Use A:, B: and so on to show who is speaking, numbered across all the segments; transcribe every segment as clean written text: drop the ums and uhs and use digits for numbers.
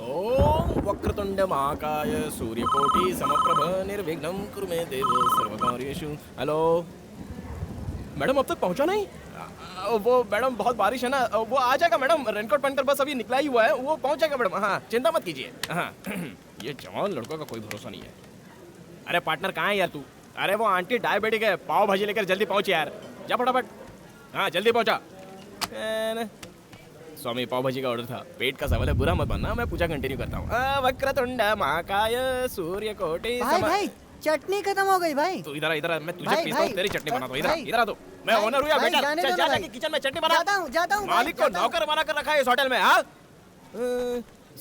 A: ओम वक्रतुंड महाकाय सूर्यकोटि समप्रभ निर्विघ्नं कुरु मे देव सर्वकार्येषु। हेलो मैडम, अब तक पहुंचा नहीं? वो मैडम बहुत बारिश है ना, वो आ जाएगा मैडम। रेनकोट पहनकर बस अभी निकला ही हुआ है, वो पहुंच जाएगा मैडम। हाँ, चिंता मत कीजिए। हाँ ये जवान लड़कों का कोई भरोसा नहीं है। अरे पार्टनर कहाँ है यार तू? अरे वो आंटी डायबिटिक है, पाव भाजी लेकर जल्दी पहुंच यार, जा फटाफट। हाँ जल्दी पहुंचा। स्वामी पाव भाजी का ऑर्डर था, पेट का सवाल है, बुरा मत मानना, मैं पूजा कंटिन्यू करता हूँ। वक्रतुंड महाकाय सूर्यकोटि
B: भाई चटनी खत्म हो गई भाई।
A: तू इधर इधर, मैं तुझे
B: भाई,
A: पीसता हूँ,
B: भाई,
A: तेरी चटनी बनाता हूँ। इधर
B: भाई,
A: इधर आ तू, मैं ओनर हूँ या
B: भाई,
A: बेटा?
B: जाने
A: चल
B: दो
A: जा
B: ना
A: जाके
B: भाई।
A: किचन में चटनी बना।
B: जाता हूँ
A: मालिक को
B: जाता हूँ।
A: नौकर बना कर रखा है इस होटल में। हाँ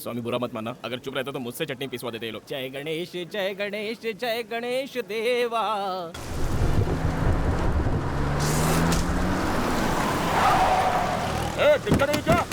A: स्वामी बुरा मत मानना, अगर चुप रहते तो मुझसे चटनी पिसवा देते ये लोग। जय गणेश जय गणेश जय गणेश देवा। दिक्कत नहीं क्या?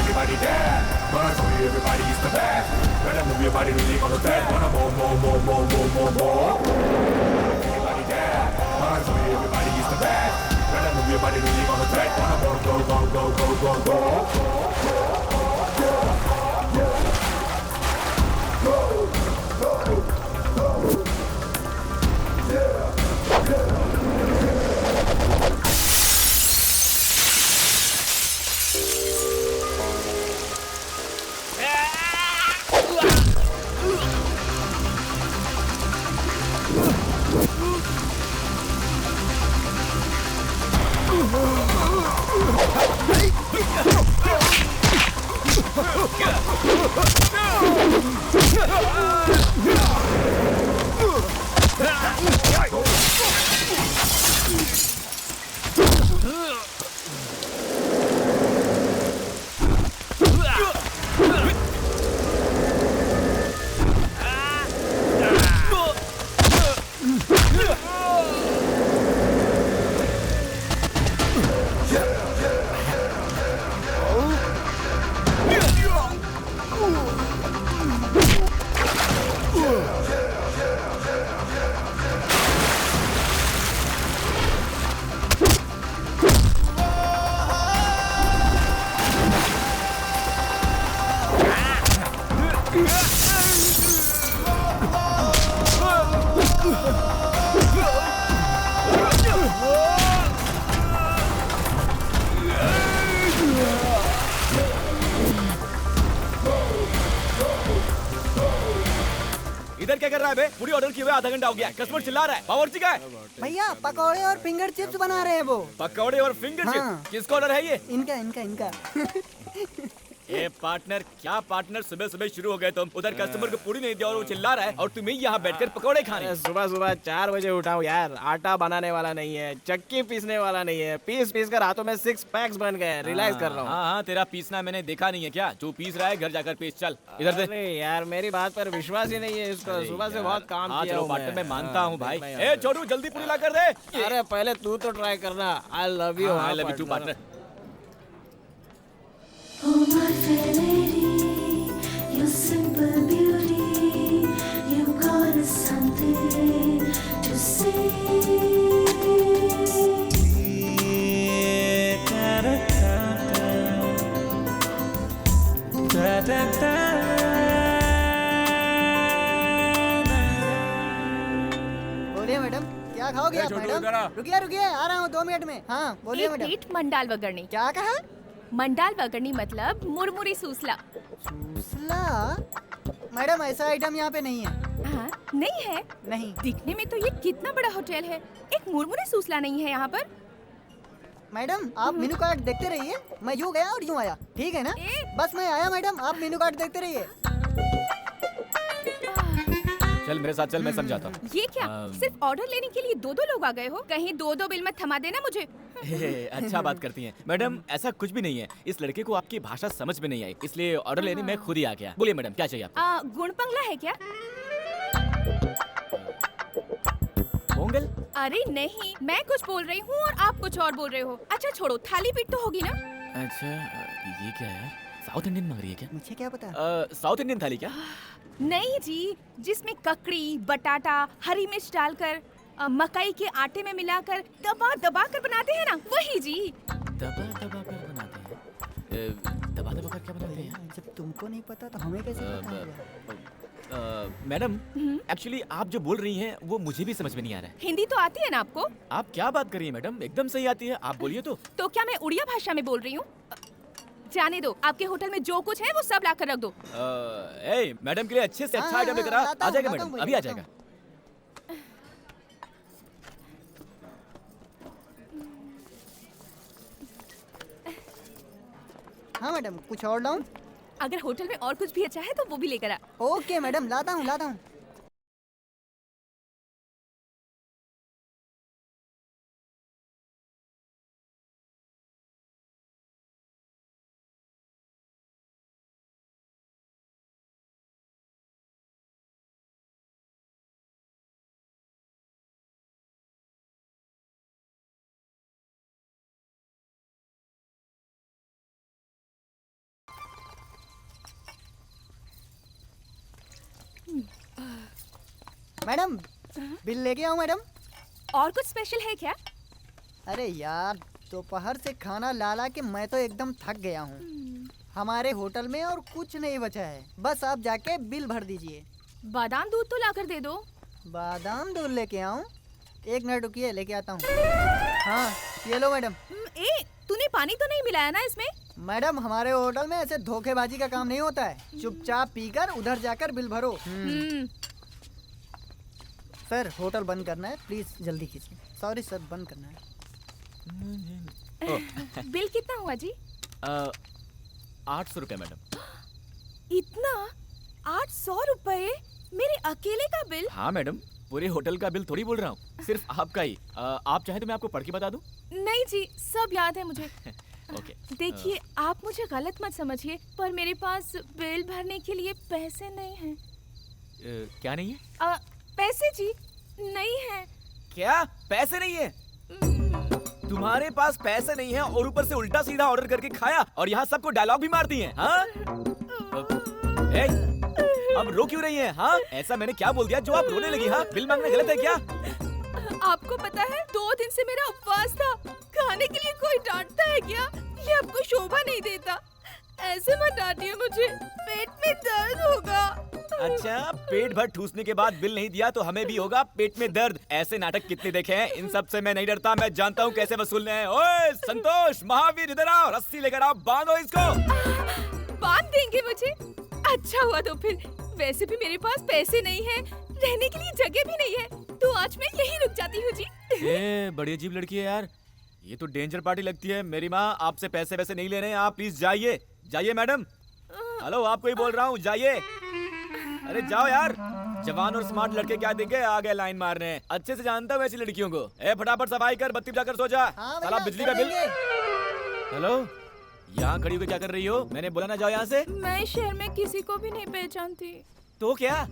C: Everybody there, but I told you everybody's the best. When I move your body really on the bed, wanna more. Everybody there, but I told you everybody's the best. When I move your body really on the bed, wanna
A: इधर क्या कर रहा है बे? पूरी order किए हुए आधा घंटा हो गया, कस्टमर चिल्ला रहा है। बावर्ची का है?
B: भैया पकौड़े और फिंगर चिप्स बना रहे हैं वो।
A: पकौड़े और फिंगर
B: हाँ।
A: चिप्स? किसका ऑर्डर है ये?
B: इनका इनका इनका
D: ए पार्टनर, क्या पार्टनर, सुबह सुबह शुरू हो गए तुम। उधर कस्टमर को पूरी नहीं दिया और वो चिल्ला रहा है और तुम्हें यहाँ बैठकर पकौड़े खाने।
A: सुबह सुबह 4 बजे उठा हूँ यार। आटा बनाने वाला नहीं है, चक्की पीसने वाला नहीं है, पीस पीस कर हाथों में 6 पैक्स बन गए। रियलाइज कर रहा हूँ।
D: हाँ, तेरा पीसना मैंने देखा नहीं है क्या? जो पीस रहा है घर जाकर पीस। चल इधर से।
A: अरे यार मेरी बात पर विश्वास ही नहीं है इसको। सुबह से बहुत काम
D: हाँ
A: किया
D: चलो
A: हूँ
D: पार्टनर, मैं मानता हूँ भाई।
A: मैं-
D: ए छोटू, जल्दी पूरी ला कर दे।
A: अरे पहले तू तो ट्राई करना। I love you.
D: I love you too partner.
E: Oh my fair lady, your simple beauty, you got us something to say.
B: बोलिए मैडम, क्या खाओगे आप मैडम? रुकिए रुकिए, आ रहा हूँ 2 मिनट में। हाँ बोलिए
F: एक
B: मैडम।
F: प्लेट मंडाल वगरनी।
B: क्या कहा?
F: मंडाल वगरनी मतलब मुरमुरी सूसला।
B: सूसला? मैडम ऐसा आइटम यहाँ पे नहीं है।
F: हाँ, नहीं है?
B: नहीं।
F: दिखने में तो ये कितना बड़ा होटल है, एक मुरमुरी सूसला नहीं है यहाँ पर।
B: मैडम आप मेनू कार्ड देखते रहिए, मैं यूँ गया और यूँ आया, ठीक है ना? बस मैं आया मैडम, आप मेनू कार्ड देखते रहिए।
D: चल मेरे साथ चल, मैं समझाता हूँ।
F: ये क्या, सिर्फ ऑर्डर लेने के लिए 2-2 लोग आ गए हो? कहीं 2-2 बिल मत थमा देना मुझे।
D: अच्छा बात करती हैं मैडम, ऐसा कुछ भी नहीं है। इस लड़के को आपकी भाषा समझ में नहीं आई, इसलिए ऑर्डर लेने मैं खुद ही आ गया। बोलिए मैडम, क्या चाहिए आपको?
F: गुणपंगला है क्या?
D: पोंगल?
F: अरे नहीं, मैं कुछ बोल रही हूँ और आप कुछ और बोल रहे हो। अच्छा छोड़ो, थाली पीठ तो होगी ना?
D: अच्छा ये क्या है, साउथ इंडियन मांग रही है क्या?
B: मुझे क्या पता।
D: साउथ इंडियन थाली क्या?
F: नहीं जी, जिसमें ककड़ी, बटाटा, हरी मिर्च डालकर मकई के आटे में मिलाकर दबा दबा कर बनाते हैं ना, वही जी।
D: दबा दबा कर बनाते हैं? दबा दबा कर क्या बनाते हैं?
B: जब तुमको नहीं पता तो हमें कैसे पता होगा?
D: मैडम एक्चुअली आप जो बोल रही हैं वो मुझे भी समझ में नहीं आ रहा है।
F: हिंदी तो आती है ना आपको?
D: आप क्या बात कर रही हैं मैडम, एकदम सही आती है, आप बोलिए तो।
F: तो क्या मैं उड़िया भाषा में बोल रही हूँ? जाने दो, आपके होटल में जो कुछ है वो सब लाकर रख दो।
D: ए मैडम के लिए अच्छे से अच्छा
B: हाँ,
D: आइटम लेकर आ
B: लाता हूँ,
D: जाएगा
B: लाता
D: मैडम,
B: हूँ,
D: अभी आ
B: लाता
D: जाएगा।
B: हाँ मैडम, कुछ और लाऊं?
F: अगर होटल में और कुछ भी अच्छा है तो वो भी लेकर आ।
B: ओके मैडम, लाता हूँ लाता हूँ। मैडम बिल लेके आओ मैडम।
F: और कुछ स्पेशल है क्या?
B: अरे यार, दोपहर से खाना ला ला के मैं तो एकदम थक गया हूँ। हमारे होटल में और कुछ नहीं बचा है, बस आप जाके बिल भर दीजिए।
F: बादाम दूध तो लाकर दे दो।
B: बादाम दूध लेके आऊँ? 1 मिनट रुकिए, लेके आता हूँ। हाँ ये लो मैडम।
F: तूने पानी तो नहीं मिलाया ना इसमें?
B: मैडम हमारे होटल में ऐसे धोखेबाजी का काम नहीं होता है, चुपचाप पीकर उधर जाकर बिल भरो। सर होटल बंद करना है, प्लीज जल्दी कीजिए। सॉरी सर, बंद करना है।
F: बिल कितना हुआ जी?
D: 800 रुपये मैडम।
F: इतना? 800 रुपए मेरे अकेले का बिल?
D: हाँ मैडम, पूरे होटल का बिल थोड़ी बोल रहा हूँ, सिर्फ आपका ही। आप चाहे तो मैं आपको पढ़ के बता दूँ?
F: नहीं जी, सब याद है मुझे।
D: ओके।
F: देखिए आप मुझे गलत मत समझिए, पर मेरे पास बिल भरने के लिए पैसे नहीं हैं।
D: क्या नहीं है?
F: पैसे जी नहीं है।
D: क्या पैसे नहीं है? तुम्हारे पास पैसे नहीं है और ऊपर से उल्टा सीधा ऑर्डर करके खाया और यहाँ सबको डायलॉग भी मारती हैं, हाँ? अब रो क्यों रही हैं, हाँ? ऐसा मैंने क्या बोल दिया जो आप रोने लगी, हाँ? बिल मांगना गलत है क्या?
F: आपको पता है 2 दिन से मेरा उपवास था, खाने के लिए कोई डांटता है क्या? ये आपको शोभा नहीं देता। ऐसे मत डांटिए मुझे, पेट में दर्द होगा।
D: अच्छा, पेट भर ठूसने के बाद बिल नहीं दिया तो हमें भी होगा पेट में दर्द। ऐसे नाटक कितने देखे हैं, इन सब से मैं नहीं डरता, मैं जानता हूँ कैसे वसूलने हैं। ओए संतोष, महावीर इधर आओ, रस्सी लेकर आओ, बांधो इसको।
F: बांध देंगे मुझे? अच्छा हुआ तो फिर, वैसे भी मेरे पास पैसे नहीं है, रहने के लिए जगह भी नहीं है, तो आज मैं यहीं रुक जाती हूँ जी।
D: बड़ी अजीब लड़की है यार, ये तो डेंजर पार्टी लगती है। मेरी माँ आपसे पैसे वैसे नहीं ले रहे हैं, आप प्लीज जाइए। जाइए मैडम, हेलो, आपको ही बोल रहा हूँ, जाइए। अरे जाओ यार। जवान और स्मार्ट लड़के क्या दिख गए, आ गए लाइन मारने। अच्छे से जानता हूँ ऐसी लड़कियों को। ए फटाफट सफाई कर, बत्ती जाकर सो जा।
B: हाँ
D: साला
B: भैया,
D: बिजली का बिल।
B: करेंगे।
D: हेलो, यहाँ खड़ी होकर क्या कर रही हो? मैंने बोला ना जाओ यहाँ से।
F: मैं शहर में किसी को भी नहीं पहचानती।
D: तो क्या?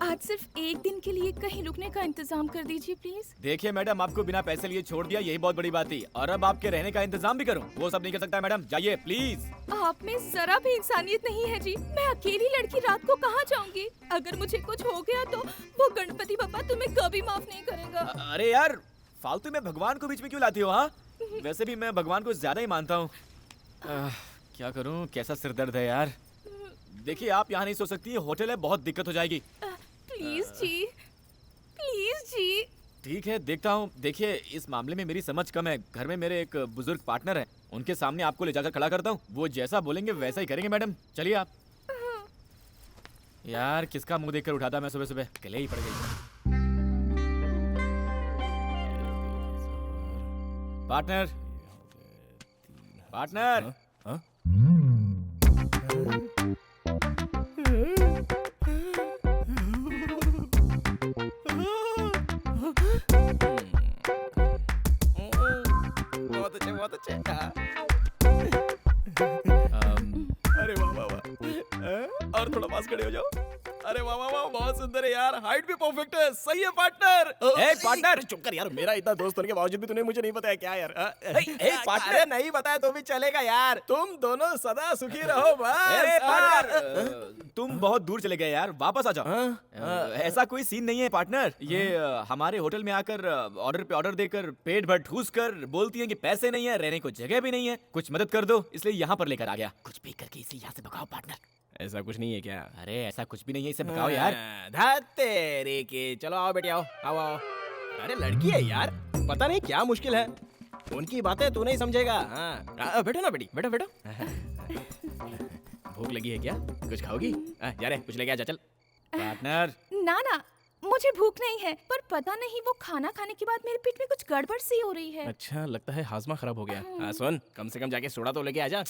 F: आज सिर्फ एक दिन के लिए कहीं रुकने का इंतजाम कर दीजिए प्लीज।
D: देखिए मैडम, आपको बिना पैसे लिए छोड़ दिया, यही बहुत बड़ी बात थी। और अब आपके रहने का इंतजाम भी करूं, वो सब नहीं कर सकता मैडम। जाइए प्लीज।
F: आप में जरा भी इंसानियत नहीं है जी। मैं अकेली लड़की रात को कहाँ जाऊंगी? अगर मुझे कुछ हो गया तो वो गणपति पापा तुम्हें कभी माफ नहीं करेगा।
D: अरे यार, फालतू में भगवान को बीच में क्यों लाती हो? हाँ, वैसे भी मैं भगवान को ज्यादा ही मानता हूँ। क्या करूँ, कैसा सिरदर्द है यार। देखिए आप यहाँ नहीं सो सकती, होटल है, बहुत दिक्कत हो जाएगी।
F: प्लीज जी, प्लीज जी।
D: ठीक है, देखता हूँ। देखिए इस मामले में मेरी समझ कम है। घर में मेरे एक बुजुर्ग पार्टनर है, उनके सामने आपको ले जाकर खड़ा करता हूँ। वो जैसा बोलेंगे वैसा ही करेंगे मैडम। चलिए आप। यार किसका मुंह देखकर उठाता मैं सुबह सुबह, गले ही पड़ गई। Partner, partner.
A: हाँ? बहुत अच्छे, बहुत अच्छे। हाँ। अरे वाह वाह वाह। और थोड़ा पास खड़े हो जाओ। अरे वाह वाह वाह, बहुत सुंदर है यार। हाइट भी परफेक्ट है। सही है पार्टनर।
D: ए, पार्टनर!
A: चुप कर यार। मेरा इतना दोस्त होने के बावजूद भी तूने मुझे नहीं बताया क्या यार?
D: पार्टनर!
A: अरे नहीं बताया तो भी चलेगा यार। तुम दोनों सदा सुखी रहो बस।
D: ए, पार्टनर! तुम बहुत दूर चले गए यार, वापस आ जाओ। ऐसा कोई सीन नहीं है पार्टनर। ये हमारे होटल में आकर ऑर्डर पे ऑर्डर देकर पेट भर ठूस कर बोलती है कि पैसे नहीं है, रहने को जगह भी नहीं है, कुछ मदद कर दो, इसलिए यहाँ पर लेकर आ गया। कुछ भी करके इसे यहाँ से भगाओ पार्टनर।
A: ऐसा कुछ नहीं है क्या?
D: अरे ऐसा कुछ भी नहीं है, इसे भगाओ यार।
A: तेरे के। चलो आओ बेटे, आओ आओ आओ। अरे लड़की है यार, पता नहीं क्या मुश्किल है। उनकी बातें तू नहीं समझेगा। हाँ बैठो ना बेटी, बैठो बैठो। भूख लगी है क्या? कुछ खाओगी? जा रे, कुछ लेके आ जा चल।
D: पार्टनर,
F: ना ना, मुझे भूख नहीं है, पर पता नहीं वो खाना खाने के बाद मेरे पेट में कुछ गड़बड़ सी हो रही है।
A: अच्छा, लगता है हाजमा खराब हो गया। सुन, कम से कम जाके सोडा तो लेके आ जा।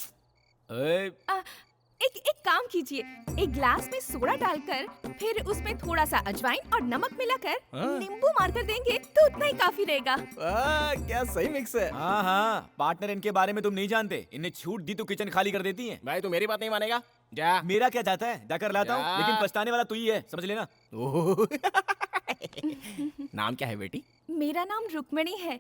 F: एक काम कीजिए, एक ग्लास में सोडा डालकर फिर उसमें थोड़ा सा अजवाइन और नमक मिलाकर नींबू मारकर देंगे तो उतना ही काफी रहेगा।
A: क्या सही मिक्स है।
D: हाँ हाँ, पार्टनर इनके बारे में तुम नहीं जानते। इन्हें छूट दी तो किचन खाली कर देती हैं।
A: भाई तू मेरी बात नहीं मानेगा? जा।
D: मेरा क्या जाता है, जाकर लाता हूँ,
A: जा।
D: लेकिन पछताने वाला तू ही है, समझ लेना।
A: नाम क्या है बेटी?
F: मेरा नाम रुक्मणी है।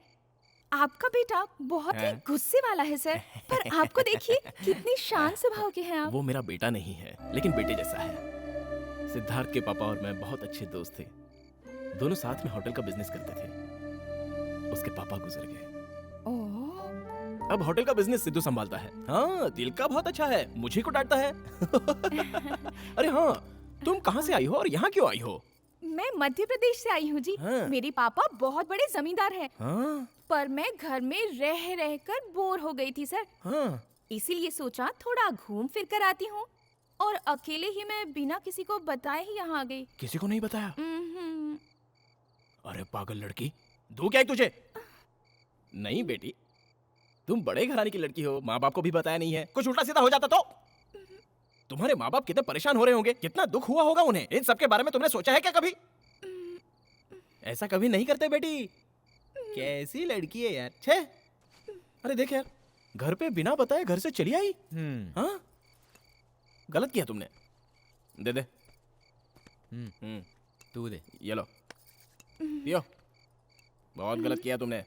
F: आपका बेटा बहुत ही गुस्से वाला है सर, पर आपको देखिए कितनी शांत स्वभाव के हैं आप।
A: वो मेरा बेटा नहीं है, लेकिन बेटे जैसा है। सिद्धार्थ के पापा और मैं बहुत अच्छे दोस्त थे। दोनों साथ में होटल का बिजनेस करते थे। उसके पापा गुजर गए।
F: ओह,
A: अब होटल का बिजनेस सिद्धू संभालता है। हाँ, दिल का बहुत अच्छा है, मुझे को डांटता है। अरे हाँ, तुम कहाँ से आई हो और यहाँ क्यों आई हो?
F: मैं मध्य प्रदेश से आई हूँ जी।
A: हाँ।
F: मेरे पापा बहुत बड़े जमींदार हैं,
A: हाँ
F: पर मैं घर में रह रह कर बोर हो गई थी सर।
A: हाँ।
F: इसीलिए सोचा थोड़ा घूम फिर कर आती हूँ, और अकेले ही मैं बिना किसी को बताए ही यहाँ आ गई।
A: किसी को नहीं बताया?
F: हम्म।
A: अरे पागल लड़की, दो क्या है तुझे? नहीं बेटी, तुम बड़े घराने की लड़की हो, माँ बाप को भी बताया नहीं है। कुछ उल्टा सीधा हो जाता तो? तुम्हारे माँ बाप कितने परेशान हो रहे होंगे, कितना दुख हुआ होगा उन्हें। इन सब के बारे में तुमने सोचा है क्या कभी? ऐसा कभी नहीं करते बेटी। कैसी लड़की है यार, छे। अरे देख यार, घर पे बिना बताए घर से चली आई। हाँ, गलत किया तुमने। दे दे।
D: तू दे।
A: ये लो, पियो। बहुत गलत किया तुमने।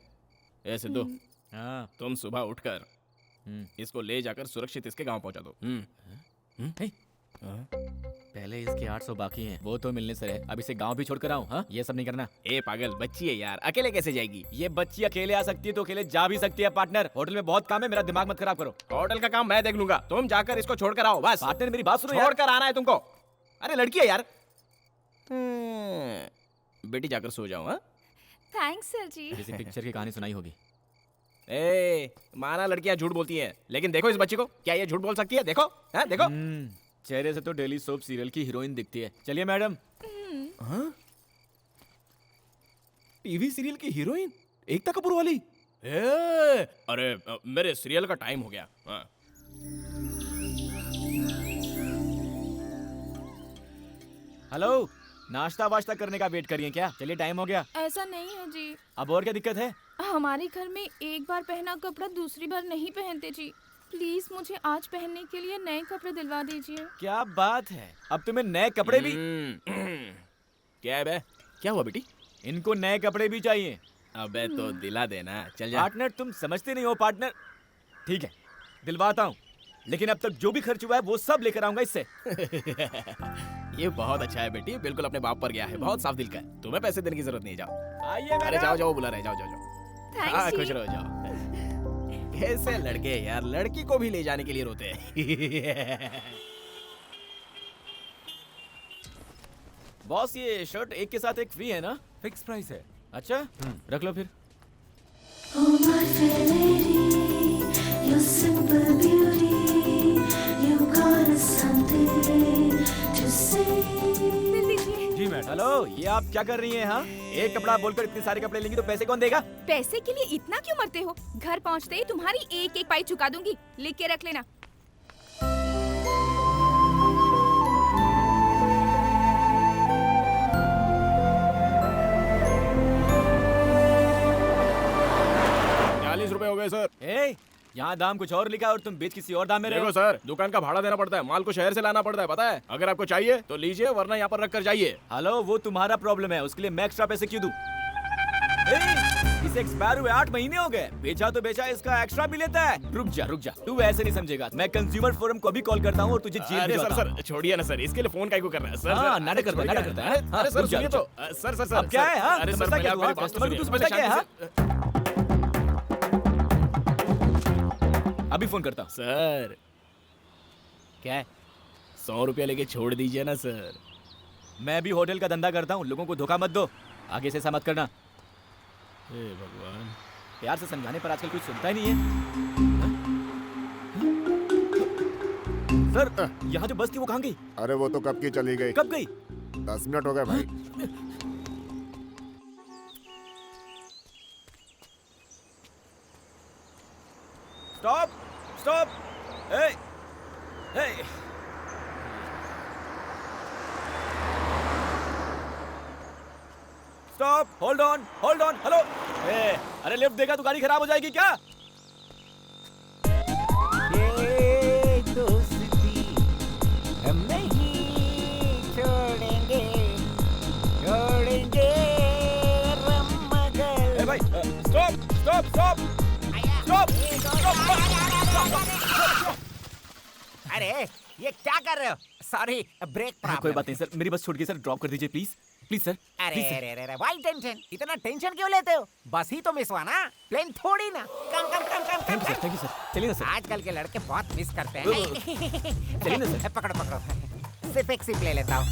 A: ए सिद्धू,
D: हाँ।
A: तुम सुबह उठकर इसको ले जाकर सुरक्षित इसके गांव पहुंचा दो।
D: हे, पहले इसके 800 बाकी हैं, वो तो मिलने से रहे। अब इसे गांव भी छोड़कर आऊं? हाँ, ये सब नहीं करना।
A: ए पागल, बच्ची है यार, अकेले कैसे जाएगी?
D: ये बच्ची अकेले आ सकती है तो अकेले जा भी सकती है। पार्टनर, होटल में बहुत काम है, मेरा दिमाग मत खराब करो।
A: होटल का काम मैं देख लूंगा, तुम जाकर इसको छोड़ कर आओ बस।
D: पार्टनर मेरी बात सुनो यार।
A: छोड़ कर आना है तुमको। अरे लड़की है यार। बेटी जाकर सो जाओ। हाँ,
F: थैंक्स सर जी।
D: किसी पिक्चर की कहानी सुनाई होगी।
A: ए माना लड़कियां झूठ बोलती हैं, लेकिन देखो इस बच्ची को, क्या ये झूठ बोल सकती है? देखो, हाँ देखो।
D: चेहरे से तो डेली सोप सीरियल की हीरोइन दिखती है। चलिए मैडम।
A: हाँ? टीवी सीरियल की हीरोइन एकता कपूर वाली? अरे मेरे सीरियल का टाइम हो गया। हाँ।
D: हेलो, नाश्ता वाश्ता करने का वेट करिए क्या? चलिए टाइम हो गया।
F: ऐसा नहीं है जी,
D: अब और क्या दिक्कत है?
F: हमारे घर में एक बार पहना कपड़ा दूसरी बार नहीं पहनते जी। प्लीज मुझे आज पहनने के लिए नए कपड़े दिलवा दीजिए।
D: क्या बात है, अब तुम्हें नए कपड़े भी?
A: क्या है बे? क्या हुआ बेटी?
D: इनको नए कपड़े भी चाहिए।
A: अबे तो दिला देना, चल जा।
D: पार्टनर, तुम समझते नहीं हो पार्टनर। ठीक है, दिलवाता हूँ, लेकिन अब तक जो भी खर्च हुआ है वो सब लेकर आऊंगा इससे।
A: ये बहुत अच्छा है बेटी, बिल्कुल अपने बाप पर गया है, बहुत साफ दिल का है। तुम्हें पैसे देने की जरूरत नहीं, जाओ।
D: आइए
A: अरे
D: मैडम।
A: जाओ जाओ, बुला रहे, जाओ जाओ जाओ।
F: थैंक्स
A: हाँ,
F: जी।
A: खुश रहो, जाओ। कैसे लड़के यार, लड़की को भी ले जाने के लिए रोते हैं।
D: बॉस, ये शर्ट एक के साथ एक फ्री है ना?
G: फिक्स प्राइस है।
D: अच्छा, रख लो फिर।
E: Oh my fair lady, your simple beauty, you got something to say.
F: दिल दीजिए।
G: जी मैडम।
D: हेलो, ये आप क्या कर रही हैं? हाँ, एक कपड़ा बोलकर इतने सारे कपड़े लेंगी तो पैसे कौन देगा?
F: पैसे के लिए इतना क्यों मरते हो? घर पहुंचते ही तुम्हारी एक एक पाई चुका दूंगी, लिख के रख लेना।
A: ₹40 हो गए सर।
D: ए, यहाँ दाम कुछ और लिखा है और तुम बेच किसी और दाम में रहे
A: देखो
D: हो।
A: सर, दुकान का भाड़ा देना पड़ता है, माल को शहर से लाना पड़ता है, पता है? अगर आपको चाहिए तो लीजिए, वरना यहाँ पर रख कर जाइए।
D: हेलो, वो तुम्हारा प्रॉब्लम है, उसके लिए मैं एक्स्ट्रा पैसे क्यों दूं? ए, इसे एक्सपायर हुए 8 महीने हो गए, बेचा तो बेचा, इसका एक्स्ट्रा भी लेता है। रुक जा, तू ऐसे नहीं समझेगा। मैं कंज्यूमर फोरम को भी कॉल करता हूँ और तुझे जेल
A: अरे
D: भिजवाता हूँ।
A: सर छोड़िए ना सर, इसके लिए फोन काहे को कर रहा है सर?
D: हाँ,
A: सर,
D: नाटक करता है,
A: छोड़िए
D: नाटक करता
A: ना।
D: है।
A: अरे सर
D: रुक जा,
A: सुनिए
D: रुक
A: तो, सर
D: अब क्या है? हाँ,
A: अरे सर
D: समझता
A: पहले
D: क्या
A: आप
D: तू?
A: मेरी
D: हाँ,
A: बात तो
D: कस्टमर को
A: सुनिए,
D: तू
A: पहले
D: समझता क्या है?
A: शांति
D: हाँ? अभी फोन करता हूँ।
A: सर
D: क्या है?
A: ₹100 लेके छोड़ दीजिए ना सर।
D: मैं भी होटल का धंधा करता हूँ, लोगों को धोखा मत दो। आगे से ऐसा मत करना।
A: हे भगवान।
D: प्यार से समझाने पर आजकल कोई सुनता ही नहीं है। सर, यहाँ जो बस थी वो कहाँ गई?
H: अरे वो तो कब की चली गई।
D: कब गई?
H: 10 मिनट हो गए भाई।
D: Stop, stop. ए, ए। Stop, hold on, hello. ए, अरे लिफ्ट देगा तो गाड़ी खराब हो जाएगी क्या?
B: ये दोस्ती हम नहीं छोड़ेंगे, छोड़ेंगे
D: ए भाई, स्टॉप, स्टॉप, स्टॉप, स्टॉप।
I: अरे ये क्या कर रहे हो? सॉरी, ब्रेक
D: कोई
I: प्रॉब्लम।
D: बात नहीं सर, मेरी बस छूट गई सर, ड्रॉप कर दीजिए प्लीज, प्लीज सर।
I: अरे
D: प्लीज सर।
I: अरे अरे वाई टेंशन, इतना टेंशन क्यों लेते हो? बस ही तो मिस हुआ ना, प्लेन थोड़ी ना। Come come come come
D: thank you sir, thank you sir. चलिए ना सर।
I: आजकल के लड़के बहुत मिस करते हैं।
D: चलिए ना सर।
I: पकड़ो पकड़ो, सिर्फ एक सिप ले लेता हूँ।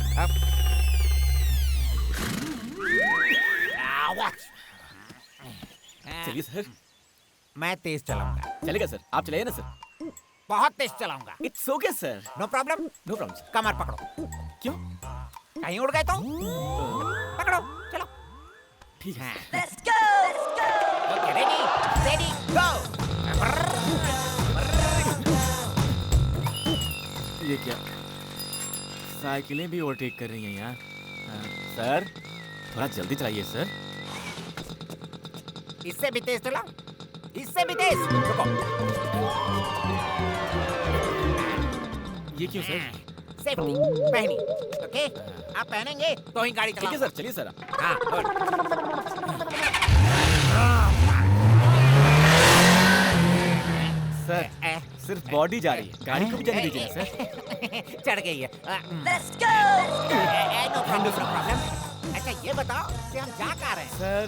D: चलिए सर।
I: मैं तेज चलाऊंगा,
D: चलेगा सर, आप चलाइए ना सर।
I: बहुत तेज चलाऊंगा।
D: It's okay sir,
I: no problem.
D: No problem sir.
I: कमर पकड़ो।
D: क्यों?
I: कहीं उड़ गए तो पकड़ो, चलो।
D: ठीक है।
I: ओके, रेडी रेडी गो।
D: ये क्या, साइकिलें भी ओवरटेक कर रही हैं यार। सर, थोड़ा जल्दी चलाइए सर।
I: इससे भी तेज चलाओ, इससे भी तेज। रुको।
D: ये क्यों सर?
I: सेफ्टी पहनी, ओके? आप पहनेंगे तो ही गाड़ी
D: ठीक है
I: चलाओ।
D: सर, चलिए सर।
I: हाँ, गुड।
D: सर, सिर्फ बॉडी जा रही है, गाड़ी को भी जाने दीजिए ना सर।
I: चढ़ गई है। Let's go. No problem. अच्छा ये बताओ कि हम जा कहाँ रहे हैं?
D: सर,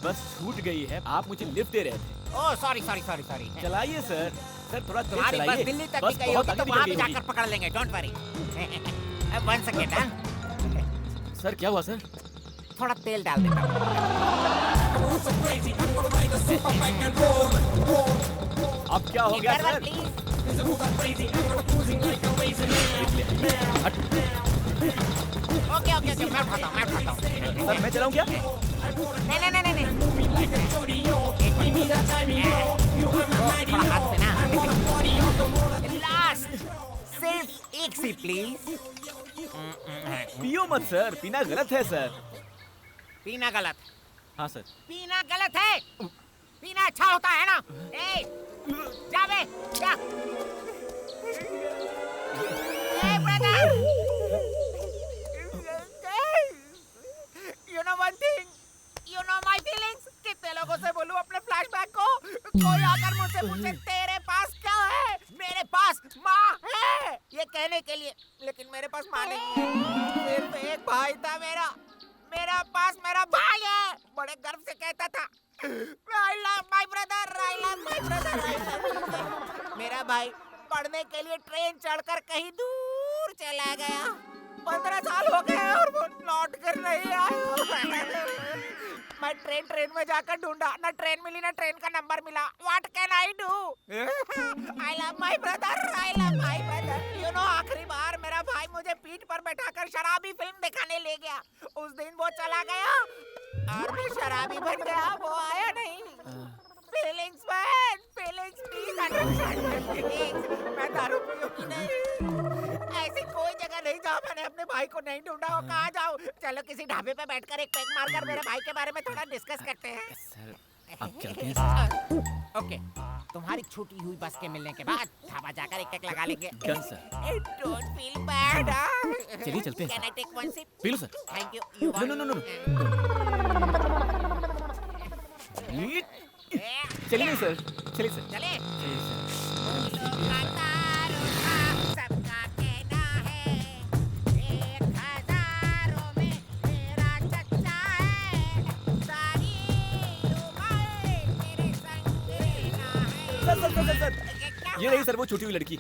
D: बस छूट गई है, आप मुझे लिफ्ट दे रहे थे।
I: Oh sorry sorry sorry sorry.
D: चलाइए सर। सर थोड़ा तेज
I: तुम्हारी बस
D: चलाइए।
I: दिल्ली तक
D: बस
I: भी गई
D: बहुत
I: होगी तो
D: आगे
I: वहाँ
D: निकल
I: भी
D: गई
I: जाकर पकड़ लेंगे, डोंट वरी। 1 सेकेंड।
D: होगी। सर क्या हुआ सर?
I: थोड़ा तेल डाल देता हूँ।
D: अब क्या हो गया
I: ड्राइवर,
D: सर?
I: प्लीज।
D: हट।
I: ओके ओके ओके, मैं उठाता हूँ।
D: सर मैं चलाऊं क्या?
I: नहीं नहीं नहीं नहीं। एक मिनट। थोड़ा हाथ से ना। लास्ट सिर्फ एक सी प्लीज।
D: पियो मत सर, पीना गलत है सर।
I: पीना गलत,
D: हाँ सर।
I: पीना गलत है, पीना अच्छा होता है ना। ए, जा बे, जा। ए brother, you know one thing, you know my feelings। कितने लोगों से बोलूं अपने फ्लैशबैक को, कोई आकर मुझसे पूछे तेरे पास क्या है, मेरे पास माँ है ये कहने के लिए, लेकिन मेरे पास माँ नहीं है। सिर्फ एक भाई था मेरा, मेरा पास मेरा भाई है। बड़े गर्व से कहता था I love my brother, I love my brother, I love you। मेरा भाई पढ़ने के लिए ट्रेन चढ़कर कहीं दूर चला गया। 15 साल हो गए और वो लौट कर नहीं आया। मैं ट्रेन में जाकर ढूंढा, ना ट्रेन मिली ना ट्रेन का नंबर मिला। What can I do? I love my brother, I love my brother। You know आखिरी बार मेरा भाई मुझे पीठ पर बैठाकर शराबी फिल्म दिखाने ले गया। उस दिन वो चला गया और मैं शराबी बन गया, वो आया नहीं। Feelings man, feelings please understand my feelings। मैं दारू पीऊंगी नहीं। ऐसी कोई जगह नहीं जहाँ मैंने अपने भाई को नहीं ढूंढा हो। कहाँ जाऊँ? चलो किसी ढाबे पे बैठकर एक पैक मारकर मेरे भाई के बारे में थोड़ा डिस्कस करते हैं।
D: सर आप चलते हैं।
I: ओके, तुम्हारी छूटी हुई बस के मिलने के बाद ढाबा जाकर एक पैक लगा लेंगे।
D: Done sir.
I: Don't feel bad।
D: चलिए चलते हैं।
I: Can I take one sip?
D: P low sir.
I: Thank you। You
D: No, no, no, no। चलिए सर, चलिए सर।
I: चले।
D: चलिए सर।
I: सबका कहना है 1000 में मेरा चच्चा है। सारी उम्र तेरे संग रहना है।
D: सर। ये रही सर वो छूटी हुई लड़की।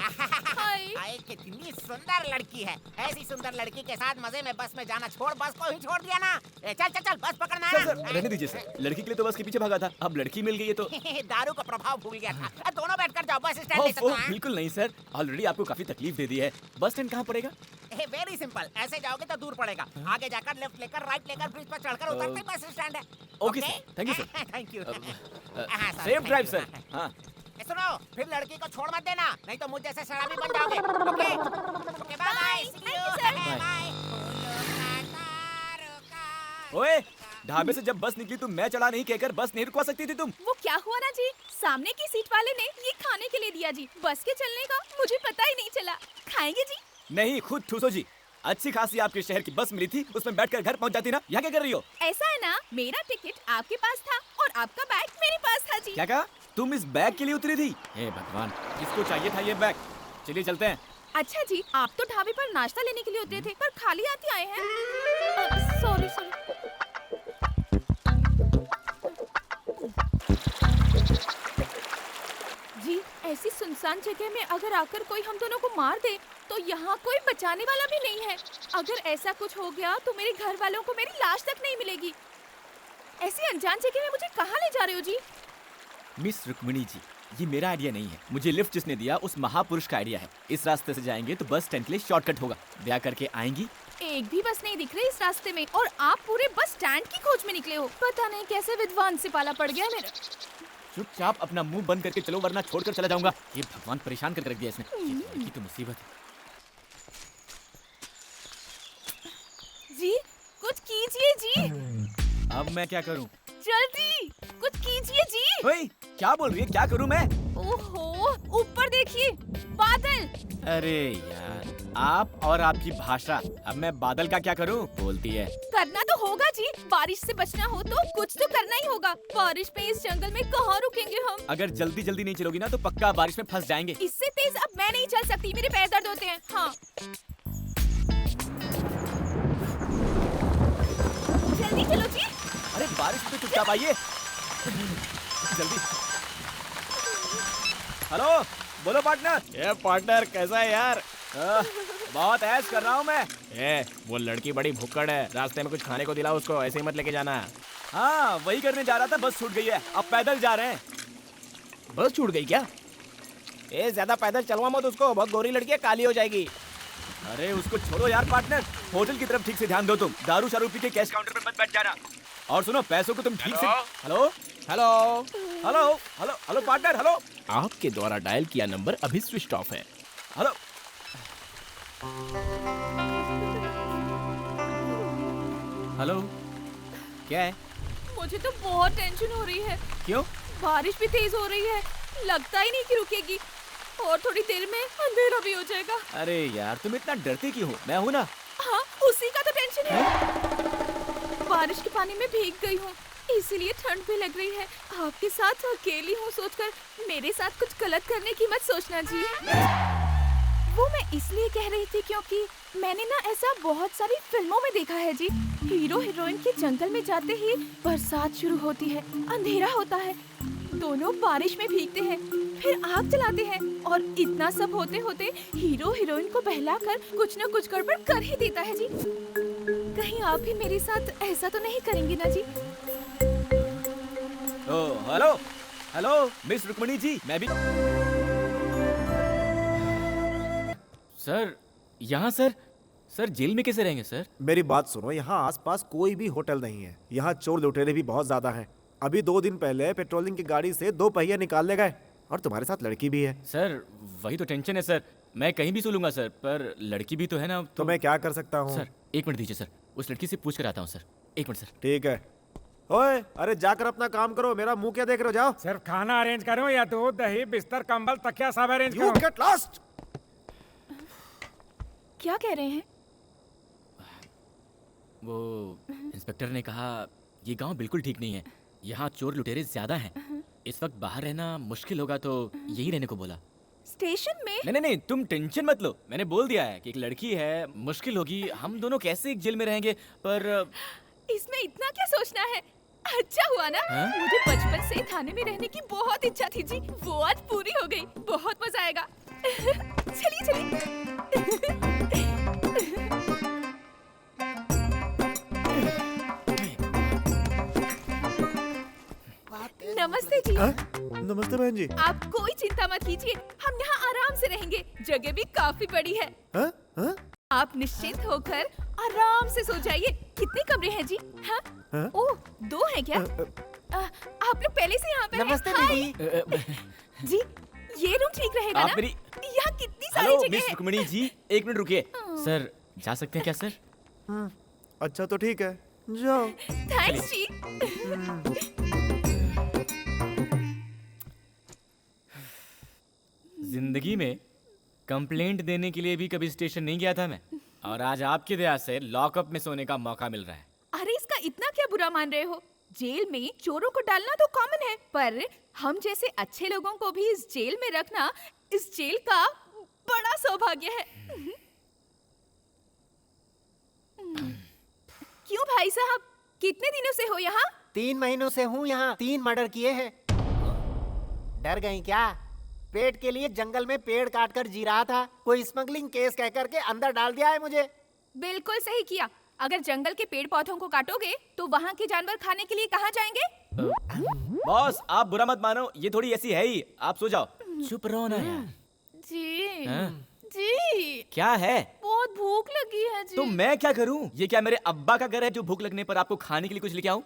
I: हाय, कितनी सुंदर लड़की है। ऐसी सुंदर लड़की के साथ मजे में बस में जाना छोड़, बस को ही छोड़ दिया ना। चल चल चल, बस पकड़ना है
D: सर
I: ना।
D: रहने दीजिए सर, लड़की के लिए तो बस के पीछे भागा था, अब लड़की मिल गई है तो।
I: दारू का प्रभाव भूल गया था। दोनों बैठकर जाओ, बस स्टैंड ले सकते हैं।
D: बिल्कुल नहीं सर, ऑलरेडी आपको काफी तकलीफ दे दी है। बस स्टैंड कहाँ पड़ेगा?
I: वेरी सिंपल, ऐसे जाओगे तो दूर पड़ेगा। आगे जाकर लेफ्ट लेकर राइट लेकर ब्रिज पर चढ़कर उतरते बस स्टैंड है।
D: Okay sir, thank you sir.
I: Thank you.
D: Safe drive sir. हाँ
I: सुनो, फिर लड़की को छोड़ मत देना, नहीं तो मुझ जैसे शराबी बन जाओगे। Okay okay, bye bye.
F: Thank you, sir।
I: Bye.
D: ओए, ढाबे से जब बस निकली तो मैं चढ़ा नहीं कहकर बस नहीं रुकवा सकती थी तुम?
F: वो क्या हुआ ना जी, सामने की सीट वाले ने ये खाने के लिए दिया जी। बस के चलने का मुझे पता ही नहीं चला। खाएंगे जी?
D: नहीं, खुद ठूसो जी। अच्छी खासी आपके शहर की बस मिली थी, उसमें बैठकर घर पहुंच जाती ना। यहाँ क्या कर रही हो?
F: ऐसा है ना, मेरा टिकट आपके पास था और आपका बैग मेरे पास था जी।
D: क्या कहा? तुम इस बैग के लिए उतरी थी? हे भगवान, किसको चाहिए था ये बैग? चलिए चलते हैं।
F: अच्छा जी, आप तो ढाबे पर नाश्ता लेने के लिए उतरे थे, पर खाली हाथ आए हैं। Sorry sorry. जी, ऐसी सुनसान जगह में अगर आकर कोई हम दोनों को मार दे तो यहाँ कोई बचाने वाला भी नहीं है। अगर ऐसा कुछ हो गया तो मेरे घर वालों को मेरी लाश तक नहीं मिलेगी। ऐसी अनजान जगह में मुझे कहाँ ले जा रहे हो जी?
D: मिस रुक्मिणी जी, ये मेरा आइडिया नहीं है, मुझे लिफ्ट जिसने दिया उस महापुरुष का आइडिया है। इस रास्ते से जाएंगे तो बस स्टैंड के लिए शॉर्टकट होगा। ब्याह करके आएंगी।
F: एक भी बस नहीं दिख रही इस रास्ते में और आप पूरे बस स्टैंड की खोज में निकले हो। पता नहीं कैसे विद्वान से पाला पड़ गया मेरा।
D: चुपचाप अपना मुंह बंद करके चलो, वरना छोड़कर चला जाऊंगा। ये भगवान परेशान करके रख दिया इसने। ये लड़की तो मुसीबत है।
F: जी, कुछ कीजिए जी।
D: अब मैं क्या करूं?
F: जल्दी कुछ कीजिए जी।
D: ओए, क्या बोल रही है? क्या करूं मैं?
F: ओहो, ऊपर देखिए, बादल।
D: अरे यार, आप और आपकी भाषा। अब मैं बादल का क्या करूं? बोलती है।
F: करना तो होगा जी, बारिश से बचना हो तो कुछ तो करना ही होगा। बारिश में इस जंगल में कहाँ रुकेंगे हम?
D: अगर जल्दी जल्दी नहीं चलोगी ना तो पक्का बारिश में फंस जाएंगे।
F: इससे तेज अब मैं नहीं चल सकती, मेरे पैर दर्द होते हैं। हाँ, जल्दी चलो जी।
D: अरे बारिश में चुपचाप आइए जल्दी। हेलो, बोलो पार्टनर।
A: ये पार्टनर कैसा है यार?
D: बहुत ऐश कर रहा हूँ मैं।
A: वो लड़की बड़ी भुक्कड़ है, रास्ते में कुछ खाने को दिला उसको, ऐसे ही मत लेके जाना।
D: हाँ, वही करने जा रहा था, बस छूट गई है। अब पैदल जा रहे हैं।
A: बस छूट गई क्या? ज्यादा पैदल चलवा मत उसको, बहुत गोरी लड़की है, काली हो जाएगी।
D: अरे उसको छोड़ो यार पार्टनर, होटल की तरफ ठीक से ध्यान दो तुम। दारू शारू पी के कैश काउंटर पर मत बैठ जाना। और सुनो, पैसों को तुम ठीक से। Hello
A: hello
D: hello hello hello partner, hello.
A: आपके द्वारा डायल किया नंबर अभी स्विच ऑफ है।
D: हेलो हेलो, क्या है?
F: मुझे तो बहुत टेंशन हो रही है।
D: क्यों?
F: बारिश भी तेज हो रही है, लगता ही नहीं कि रुकेगी और थोड़ी देर में अंधेरा भी हो जाएगा।
D: अरे यार, तुम इतना डरती क्यों हो? मैं हूँ ना।
F: हाँ, उसी का तो टेंशन है। बारिश के पानी में भीग गई हूँ, इसीलिए ठंड भी लग रही है। आपके साथ अकेली हूँ सोचकर मेरे साथ कुछ गलत करने की मत सोचना जी। वो मैं इसलिए कह रही थी क्योंकि मैंने ना ऐसा बहुत सारी फिल्मों में देखा है जी। हीरो हीरोइन के जंगल में जाते ही बरसात शुरू होती है, अंधेरा होता है, दोनों बारिश में भीगते हैं, फिर आग जलाते हैं और इतना सब होते होते हीरो हीरोइन को बहलाकर कुछ न कुछ गड़बड़ कर ही देता है जी। कहीं आप भी मेरे साथ ऐसा तो नहीं करेंगे ना जी?
D: ओ, हेलो हेलो मिस रुक्मणी जी, मैं भी। सर, यहाँ सर जेल में कैसे रहेंगे सर?
G: मेरी बात सुनो, यहाँ आसपास कोई भी होटल नहीं है। यहाँ चोर लुटेरे भी बहुत ज्यादा हैं। अभी 2 दिन पहले पेट्रोलिंग की गाड़ी से 2 पहिए निकाल ले गए और तुम्हारे साथ लड़की भी है।
D: सर वही तो टेंशन है सर, मैं कहीं भी सो लूंगा सर, पर लड़की भी तो है ना।
G: तो मैं क्या कर सकता हूँ?
D: सर 1 मिनट दीजिए सर, उस लड़की से पूछ कर आता हूँ सर। 1 minute sir.
G: ठीक है। ओए, अरे जाकर अपना काम करो, मेरा मुंह क्या देख रहे हो? जाओ।
J: सिर्फ खाना अरेंज करो या दूध दही बिस्तर कंबल तकिया सब अरेंज
G: You
J: करो।
G: get lost!
F: क्या कह रहे हैं?
D: वो इंस्पेक्टर ने कहा ये गांव बिल्कुल ठीक नहीं है, यहाँ चोर लुटेरे ज्यादा हैं, इस वक्त बाहर रहना मुश्किल होगा, तो यही रहने को बोला।
F: स्टेशन में?
D: नहीं, तुम टेंशन मत लो, मैंने बोल दिया है कि एक लड़की है, मुश्किल होगी, हम दोनों कैसे एक जेल में रहेंगे, पर
F: इसमें इतना क्या सोचना है? अच्छा हुआ ना, मुझे बचपन से थाने में रहने की बहुत इच्छा थी जी, वो आज पूरी हो गई। बहुत मजा आएगा। चलिए। नमस्ते जी।
G: नमस्ते बहन जी।
F: आप कोई चिंता मत कीजिए, हम यहाँ आराम से रहेंगे, जगह भी काफी बड़ी है। आप निश्चिंत होकर आराम से सो जाइए। कितने कमरे हैं जी? हाँ? ओह, 2 हैं क्या? आप लोग पहले से यहाँ पे
B: नमस्ते
F: हैं?
B: दीदी।
F: जी, ये रूम ठीक रहेगा
D: आप
F: ना?
D: मेरी-
F: यहाँ कितनी सारी
D: हेलो
F: जगह
D: मिस
F: है।
D: रुक्मणी जी, 1 मिनट रुकिए। सर जा सकते हैं क्या सर?
G: अच्छा तो ठीक है, जाओ।
F: थैंक्स जी।
D: जिंदगी में कंप्लेंट देने के लिए भी कभी स्टेशन नहीं गया था मैं, और आज आपकी दया से लॉकअप में सोने का मौका मिल रहा है।
F: अरे इसका इतना क्या बुरा मान रहे हो? जेल में चोरों को डालना तो कॉमन है, पर हम जैसे अच्छे लोगों को भी इस जेल में रखना इस जेल का बड़ा सौभाग्य है। क्यों भाई साहब, कितने दिनों से हो यहाँ?
I: 3 महीनों से हूँ यहाँ। 3 मर्डर किए हैं। डर गई क्या? पेट के लिए जंगल में पेड़ काट कर जी रहा था, कोई स्मगलिंग केस कह करके अंदर डाल दिया है मुझे।
F: बिल्कुल सही किया। अगर जंगल के पेड़ पौधों को काटोगे तो वहाँ के जानवर खाने के लिए कहाँ जाएंगे?
D: बॉस आप बुरा मत मानो, ये थोड़ी ऐसी है ही, आप सो जाओ। चुप रहो ना यार।
F: जी
D: हाँ?
F: जी,
D: क्या है?
F: बहुत भूख लगी है जी।
D: तो मैं क्या करूं? ये क्या मेरे अब्बा का घर है जो भूख लगने पर आपको खाने के लिए कुछ लेके आऊं?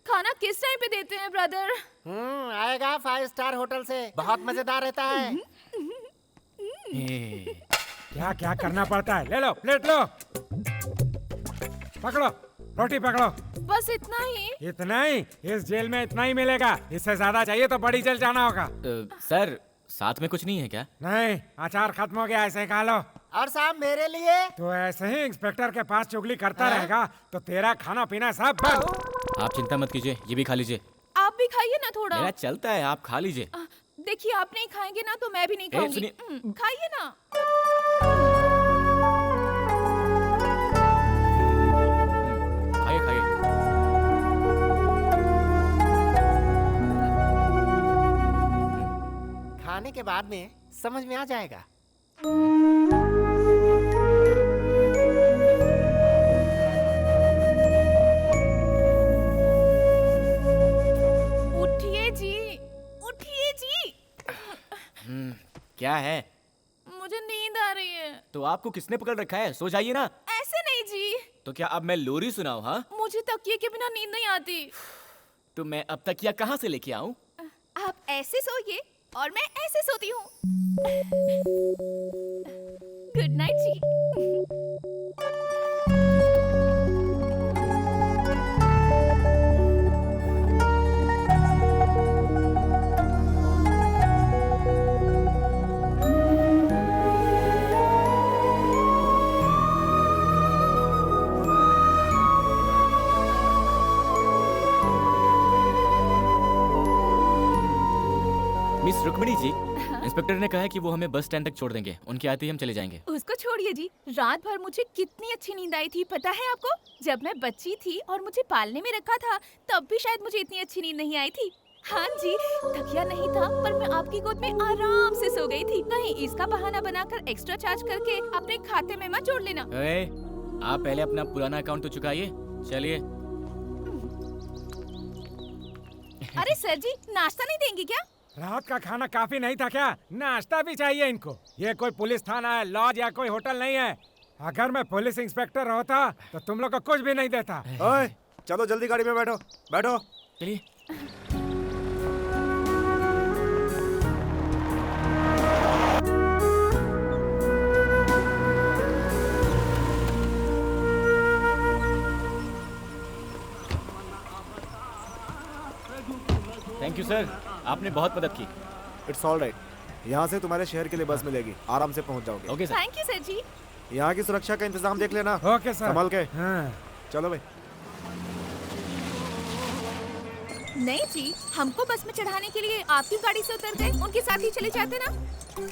F: खाना किस टाइम पे देते हैं ब्रदर?
I: आएगा 5 स्टार होटल से, बहुत मजेदार रहता है।
J: क्या क्या करना पड़ता है? ले लो, प्लेट लो, पकड़ो, रोटी पकड़ो।
F: बस इतना ही?
J: इतना ही? इस जेल में इतना ही मिलेगा, इससे ज्यादा चाहिए तो बड़ी जेल जाना होगा।
D: सर साथ में कुछ नहीं है क्या?
J: नहीं, अचार खत्म हो गया, ऐसे खा लो।
I: और साहब मेरे लिए?
J: तो ऐसे ही इंस्पेक्टर के पास चुगली करता रहेगा तो तेरा खाना पीना सब बंद।
D: आप चिंता मत कीजिए, ये भी खा लीजिए।
F: आप भी खाइए ना थोड़ा।
D: मेरा चलता है, आप खा लीजिए।
F: देखिए आप नहीं खाएंगे ना तो मैं भी नहीं खाऊंगी।
D: सुनिए।
F: खाइए ना।
D: खाइए खाइए।
I: खाने के बाद में समझ में आ जाएगा।
F: उठिए जी, उठिए जी।
D: क्या है?
F: मुझे नींद आ रही है।
D: तो आपको किसने पकड़ रखा है? सो जाइए ना।
F: ऐसे नहीं जी।
D: तो क्या अब मैं लोरी सुनाऊं? हाँ,
F: मुझे तकिए के बिना नींद नहीं आती।
D: तो मैं अब तकिया कहाँ से लेके आऊं?
F: आप ऐसे सोइए और मैं ऐसे सोती हूँ। गुड नाइट जी।
D: मिस रुक्मिणी जी, इंस्पेक्टर ने कहा है कि वो हमें बस स्टैंड तक छोड़ देंगे। उनके आते ही हम चले जाएंगे।
F: उसको छोड़िए जी। रात भर मुझे कितनी अच्छी नींद आई थी पता है आपको? जब मैं बच्ची थी और मुझे पालने में रखा था तब भी शायद मुझे इतनी अच्छी नींद नहीं आई थी। हाँ जी, थकिया नहीं था पर मैं आपकी गोद में आराम से सो गई थी। कहीं इसका बहाना बनाकर एक्स्ट्रा चार्ज करके अपने खाते में मत जोड़ लेना।
D: आप पहले अपना पुराना अकाउंट तो चुकाइए। चलिए।
F: अरे सर जी, नाश्ता नहीं देंगे क्या?
J: रात का खाना काफी नहीं था क्या? नाश्ता भी चाहिए इनको। ये कोई पुलिस थाना है, लॉज या कोई होटल नहीं है। अगर मैं पुलिस इंस्पेक्टर होता तो तुम लोग को कुछ भी नहीं देता।
G: ओए, चलो जल्दी गाड़ी में बैठो। बैठो।
D: चलिए। थैंक यू सर, आपने बहुत मदद की।
G: It's all right. यहाँ से तुम्हारे शहर के लिए बस मिलेगी, आराम से पहुँच जाओगे।
D: Okay sir.
F: Thank you sir जी।
G: यहाँ की सुरक्षा का इंतजाम देख लेना।
J: Okay sir.
G: संभल के।
J: हाँ।
G: चलो भाई।
F: नहीं जी, हमको बस में चढ़ाने के लिए आपकी गाड़ी से उतर गए, उनके साथ ही चले जाते ना।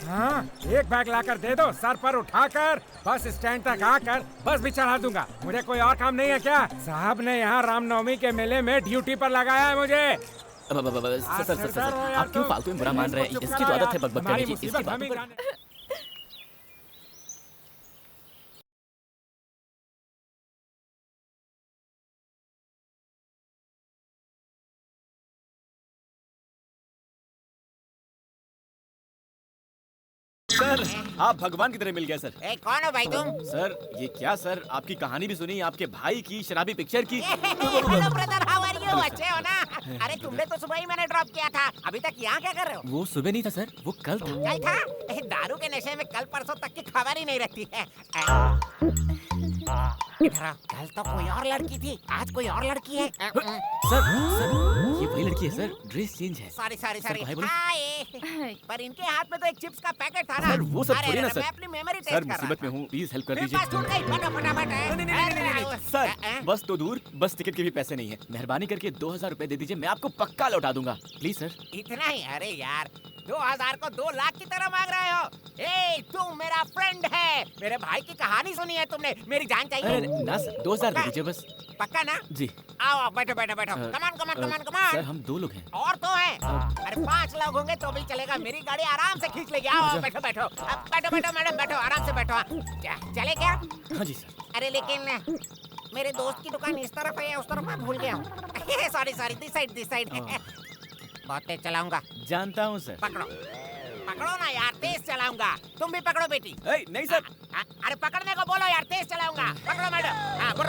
J: हाँ, एक बैग लाकर दे दो, सर पर उठाकर बस स्टैंड तक आकर बस भी चढ़ा दूंगा। मुझे कोई और काम नहीं है क्या? साहब ने यहाँ रामनवमी के मेले में ड्यूटी पर लगाया है मुझे।
D: सर, आप क्यों फालतू में बुरा मान रहे हैं? इसकी तो आदत है बकबक करने की। इसकी बातों पर सर, आप भगवान की तरह मिल गए सर।
I: ए, कौन हो भाई तुम?
D: सर, ये क्या सर, आपकी कहानी भी सुनी, आपके भाई की शराबी पिक्चर की।
I: Hello brother, how are you? अच्छे हो ना? अरे तुमने तो सुबह ही मैंने ड्रॉप किया था। अभी तक यहाँ क्या कर रहे हो?
D: वो सुबह नहीं था सर, वो कल था।
I: कल था? दारू के नशे में कल परसों तक की खबर ही नहीं रहती है। इधर आओ, कल तो कोई और लड़की थी, आज कोई और लड़की है।
D: सर, ये वही लड़की है सर, ड्रेस चेंज है।
I: Sorry sorry sorry.
D: भाई बोलो।
I: हाय। पर इनके हाथ में तो एक चिप्स का पैकेट था ना।
D: सर, वो सब थोड़ी ना
I: मैं
D: सर।
I: अपनी मेमोरी टेस्ट
D: सर,
I: कर रहा
D: मुसीबत
I: था।
D: में हूँ, प्लीज हेल्प कर
I: मेरे
D: दीजिए।
I: पास छूट गई, फटाफट।
D: सर, बस तो दूर, बस टिकट के भी पैसे नहीं है। मेहरबानी करके 2000 रुपए दे दीजिए, मैं आपको पक्का लौटा दूंगा। Please sir.
I: इतना ही? अरे यार, 2000 को 2 लाख की तरह मांग रहे हो? ए, तू मेरा फ्रेंड है। मेरे भाई की कहानी सुनी है तुमने? मेरी जान चाहिए।
D: अरे ना सर, 2000 दे दीजिए बस।
I: पक्का ना?
D: जी।
I: आओ, बैठो बैठो बैठो। कमान कमान कमान कमान।
D: सर, हम 2 लोग हैं।
I: और तो है। अरे 5 लोग होंगे तो भी चलेगा, मेरी गाड़ी आराम से खींच लेगी। आओ, बैठो बैठो। अब बैठो बैठो मैडम, बैठो आराम से बैठो। चले क्या?
D: हाँ जी सर।
I: अरे लेकिन मेरे दोस्त की दुकान इस तरफ है या उस तरफ, मैं भूल गया हूँ। Sorry sorry, this side. बहुत तेज चलाऊंगा।
D: जानता हूँ सर।
I: पकड़ो पकड़ो ना यार, तेज चलाऊंगा। तुम भी पकड़ो बेटी।
D: नहीं सर।
I: अरे पकड़ने को बोलो यार, तेज चलाऊंगा। पकड़ो मैडम। हाँ, बुर्र।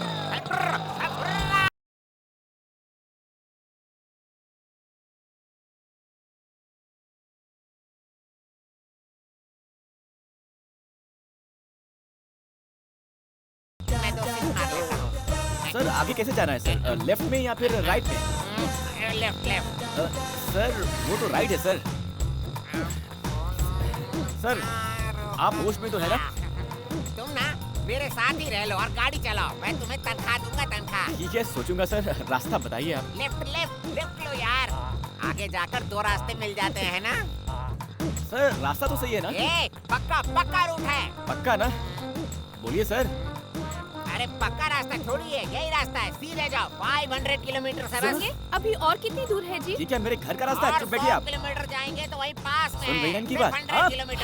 I: मैं तो सिर्फ हाथ देता हूँ।
D: सर, आगे कैसे जाना है सर? लेफ्ट में या फिर राइट में?
I: लेफ्ट।
D: सर, वो तो राइट है सर। सर, आप होश में तो है ना?
I: तुम ना मेरे साथ ही रह लो और गाड़ी चलाओ, मैं तुम्हें तनख्वाह दूंगा, तनख्वाह।
D: ठीक है, सोचूंगा सर। रास्ता बताइए आप।
I: लेफ्ट लो यार। आगे जाकर 2 रास्ते मिल जाते हैं ना।
D: सर, रास्ता तो सही है ना?
I: पक्का रूट है।
D: पक्का ना? बोलिए सर।
I: अरे पक्का रास्ता छोड़िए, यही रास्ता है, सीधे जाओ। 500 किलोमीटर से बस।
F: अभी और कितनी दूर है जी?
D: ये क्या मेरे घर का रास्ता है?
I: और
D: चुप बैठिए
I: 100
D: आप।
I: किलोमीटर जाएंगे तो वही पास में
D: सुन रही हैं इनकी बात?
I: 500 किलोमीटर।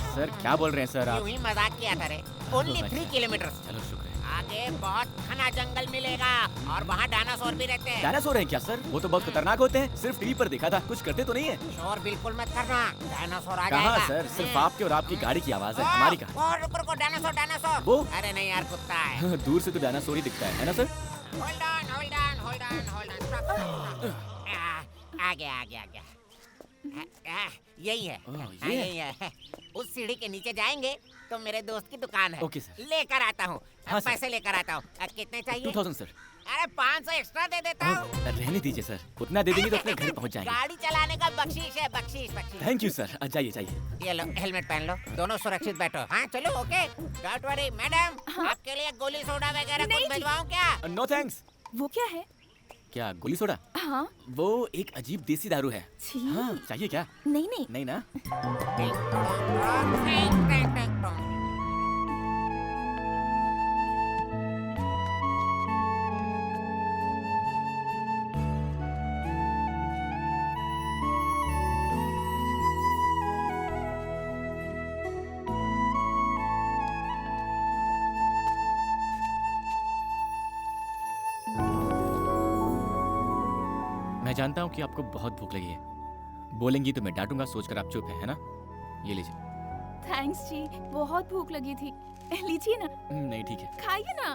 D: सर, क्या बोल रहे हैं सर आप?
I: यूं ही मजाक किया था रे। Only 3 kilometre.
D: चलो, शुक्र है।
I: आगे बहुत घना जंगल मिलेगा और वहाँ डायनासोर भी रहते हैं।
D: डायनासोर हैं क्या सर? वो तो बहुत खतरनाक होते हैं। सिर्फ टीवी पर देखा था, कुछ करते तो नहीं है।
I: शोर बिल्कुल मत करना, डायनासोर आ
D: कहाँ
I: जाएगा।
D: सर? सिर्फ आपके और आपकी गाड़ी की आवाज है, हमारी कहाँ?
I: और रुको, डायनासोर।
D: वो?
I: अरे नहीं यार, कुत्ता है।
D: दूर से तो डायनासोर ही दिखता है ना सर?
I: Hold on. आ गया। यही है।
D: ये
I: यही है। उस सीढ़ी के नीचे जाएंगे तो मेरे दोस्त की दुकान है।
D: Okay sir.
I: लेकर आता हूँ।
D: हाँ, सर।
I: पैसे लेकर आता हूँ। कितने चाहिए?
D: 2000 सर।
I: अरे 500 एक्स्ट्रा दे देता हूँ।
D: रहने दीजिए सर, उतना दे देंगे तो अपने घर पहुंच जाएंगे।
I: गाड़ी चलाने का बख्शीश है, बख्शीश बख्शीश।
D: Thank you sir. जाइए जाइए।
I: ये लो, हेलमेट पहन लो, दोनों सुरक्षित बैठो। हाँ चलो, ओके। डोंट वरी मैडम, आपके लिए गोली सोडा वगैरह
F: नहीं
I: कुछ
F: जी।
I: भिजवाऊं क्या?
D: No thanks.
F: वो क्या है?
D: क्या गोली सोडा?
F: हाँ।
D: वो एक अजीब देसी दारू है।
F: छी।
D: हाँ, चाहिए क्या?
F: नहीं नहीं।
D: नहीं ना? मैं जानता हूँ कि आपको बहुत भूख लगी है। बोलेंगी तो मैं डांटूंगा, सोचकर आप चुप है ना? ये लीजिए।
F: थैंक्स जी, बहुत भूख लगी थी। लीजिए ना।
D: नहीं ठीक है।
F: खाइए ना।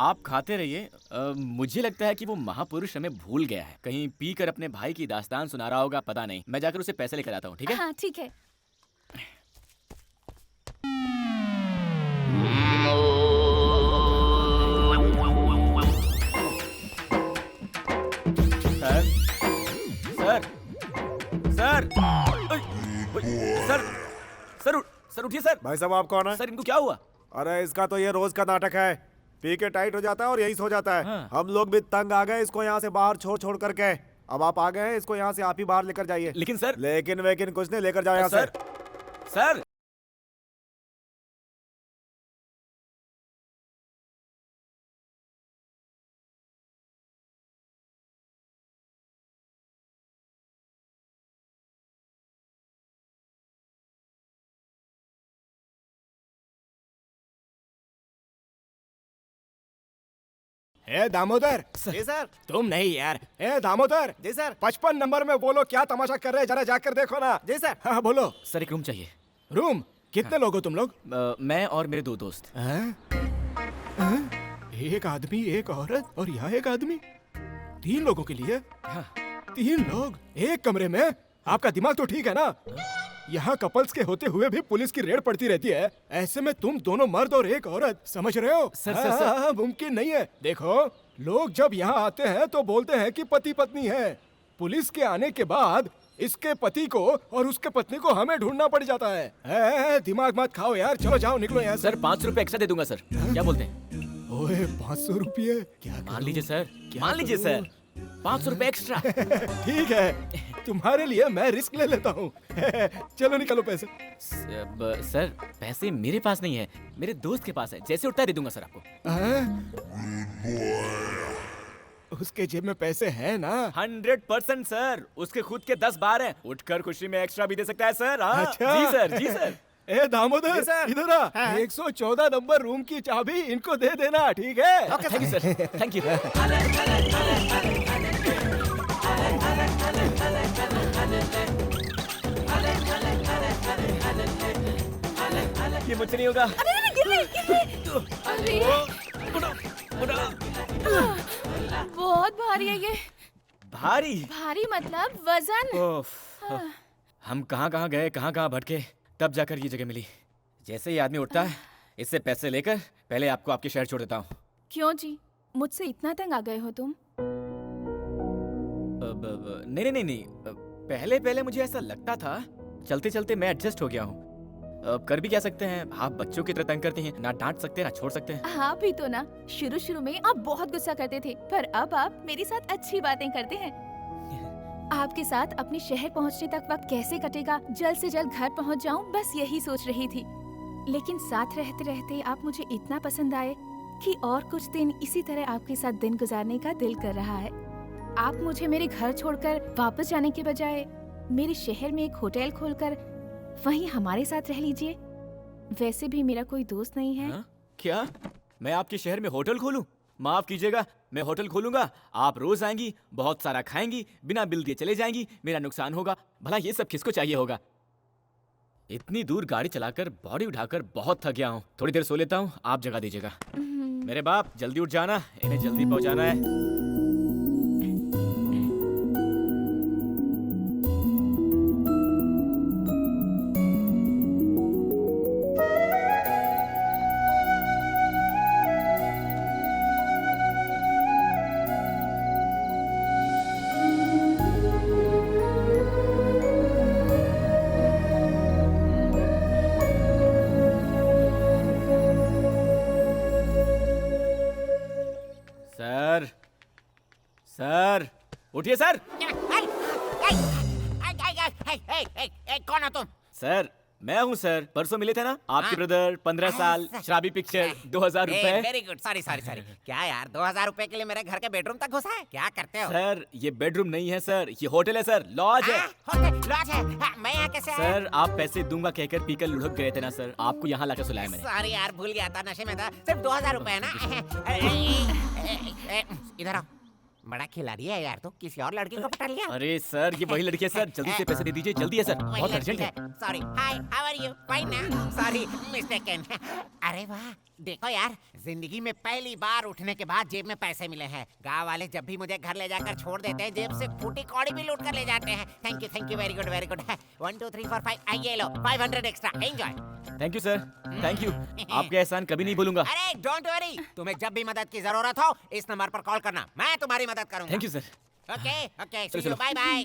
D: आप खाते रहिए। मुझे लगता है कि वो महापुरुष हमें भूल गया है। कहीं पीकर अपने भाई की दास्तान सुना रहा होगा, पता नहीं। मैं जाकर उसे पैसे लेकर आता हूँ, ठीक है?
F: हाँ ठीक है।
D: Sir sir sir sir sir sir उठिए सर।
G: भाई साहब, आप कौन है?
D: सर इनको क्या हुआ?
G: अरे इसका तो ये रोज का नाटक है। पी के टाइट हो जाता है और यही सो जाता है।
D: हाँ।
G: हम लोग भी तंग आ गए इसको यहाँ से बाहर छोड़ छोड़ करके। अब आप आ गए हैं, इसको यहाँ से आप ही बाहर लेकर जाइए।
D: लेकिन सर।
G: लेकिन वेकिन कुछ नहीं, लेकर जाओ यहाँ से।
D: सर सर
J: ए दामोदर।
G: जी सर।
A: तुम नहीं यार।
J: ए दामोदर।
G: जी सर।
J: 55 नंबर में वो लोग क्या तमाशा कर रहे हैं, जरा जाकर देखो ना।
G: जी सर।
J: हाँ बोलो।
D: सर एक रूम चाहिए।
J: रूम? कितने लोग हो तुम लोग?
D: मैं और मेरे 2 दोस्त।
J: एक आदमी, एक औरत और यहाँ एक आदमी। 3 लोगों के लिए?
D: हाँ।
J: 3 लोग एक कमरे में? आपका दिमाग तो ठीक है ना? यहाँ कपल्स के होते हुए भी पुलिस की रेड पड़ती रहती है। ऐसे में तुम दोनों मर्द और एक औरत, समझ रहे हो?
D: Sir, sir, sir.
J: हाँ, मुमकिन नहीं है। देखो, लोग जब यहाँ आते हैं तो बोलते हैं कि पति पत्नी है। पुलिस के आने के बाद इसके पति को और उसके पत्नी को हमें ढूंढना पड़ जाता है। दिमाग मत खाओ यार, चलो जाओ, निकलो यहाँ से।
D: सर 500 रुपए एक्स्ट्रा दे दूंगा सर। क्या बोलते हैं?
J: ओए 500 रुपये? क्या
D: मान लीजिए सर, मान लीजिए सर, 500 रुपए एक्स्ट्रा।
J: ठीक है, तुम्हारे लिए मैं रिस्क ले लेता हूँ। चलो निकलो पैसे।
D: सर पैसे मेरे पास नहीं है, मेरे दोस्त के पास है। जैसे उठता है दे दूंगा सर आपको।
J: उसके जेब में पैसे हैं ना?
D: 100% सर, उसके खुद के 10 बार हैं। उठकर खुशी में एक्स्ट्रा भी दे सकता है सर। हाँ।
J: अच्छा।
D: जी सर, जी सर।
J: ए दामोदर, इधर आ। 114 नंबर रूम की चाबी इनको दे देना, ठीक है?
D: Thank you sir, thank you. ये मुझसे नहीं होगा।
F: अरे गिर रही। बहुत भारी है ये।
D: भारी?
F: भारी मतलब वजन।
D: हम कहाँ गए, कहाँ भटके, तब जाकर ये जगह मिली। जैसे ही आदमी उठता है, इससे पैसे लेकर पहले आपको आपके शहर छोड़ देता हूँ।
F: क्यों जी, मुझसे इतना तंग आ गए हो तुम?
D: नहीं। पहले मुझे ऐसा लगता था। चलते चलते मैं एडजस्ट हो गया हूँ। अब कर भी क्या सकते हैं, आप बच्चों की तरह तंग करते हैं, ना डांट सकते ना छोड़ सकते हैं।
F: हाँ भी तो ना, शुरू में आप बहुत गुस्सा करते थे, पर अब आप मेरे साथ अच्छी बातें करते हैं। आपके साथ अपने शहर पहुंचने तक वक्त कैसे कटेगा, जल्द से जल्द घर पहुंच जाऊं, बस यही सोच रही थी। लेकिन साथ रहते रहते आप मुझे इतना पसंद आए कि और कुछ दिन इसी तरह आपके साथ दिन गुजारने का दिल कर रहा है। आप मुझे मेरे घर छोड़कर वापस जाने के बजाय मेरे शहर में एक होटल खोलकर वहीं हमारे साथ रह लीजिए। वैसे भी मेरा कोई दोस्त नहीं है।
D: हाँ? क्या मैं आपके शहर में होटल खोलूं? माफ कीजिएगा, मैं होटल खोलूंगा, आप रोज आएंगी, बहुत सारा खाएंगी, बिना बिल दिए चले जाएंगी, मेरा नुकसान होगा। भला ये सब किसको चाहिए होगा? इतनी दूर गाड़ी चलाकर बॉडी उठाकर बहुत थक गया हूँ। थोड़ी देर सो लेता हूँ, आप जगा दीजिएगा। मेरे बाप जल्दी उठ जाना, इन्हें जल्दी पहुंचाना है। सर, सर, उठिए सर।
I: कौन हो तुम?
D: सर, मैं हूँ सर। परसों मिले थे ना आपके ब्रदर, 15 साल, शराबी पिक्चर, 2000 रुपए।
I: Very good, sorry sorry sorry. क्या यार 2000 रुपए के लिए मेरे घर के बेडरूम तक घुसा है? क्या करते हो?
D: सर, ये बेडरूम नहीं है सर, ये होटल है सर, लॉज है।
I: होटल लॉज है? मैं यहाँ कैसे आया?
D: सर, आप पैसे दूंगा कहकर पीकर लुढ़क गए थे ना सर, आपको यहाँ लाकर सुलाया मैंने।
I: सॉरी यार, भूल गया था, नशे में था। सिर्फ 2000 रुपए है ना? इधर आओ। बड़ा खिलाड़ी है यार, तो किसी और लड़की को पटा लिया?
D: अरे सर, ये वही लड़की है सर, जल्दी से पैसे दे दीजिए, जल्दी है सर, बहुत अर्जेंट है।
I: Sorry, hi, how are you? Fine ना? Sorry, mistaken. अरे वाह, देखो यार, जिंदगी में पहली बार उठने के बाद जेब में पैसे मिले हैं। गांव वाले जब भी मुझे घर ले जाकर छोड़ देते हैं, जेब से फूटी कौड़ी भी लूट कर ले जाते हैं। Thank you, very good, very good. 1 2 3 4 5, ये लो 500 extra, enjoy.
D: Thank you sir, thank you, आपका एहसान कभी नहीं भूलूंगा।
I: अरे डोंट वरी, तुम्हें जब भी मदद की जरूरत हो इस नंबर पर कॉल करना, मैं तुम्हारी मदद करूंगा।
D: Thank you sir.
I: Okay okay,
D: चलो,
I: सी यू,
D: चलो।
I: Bye bye.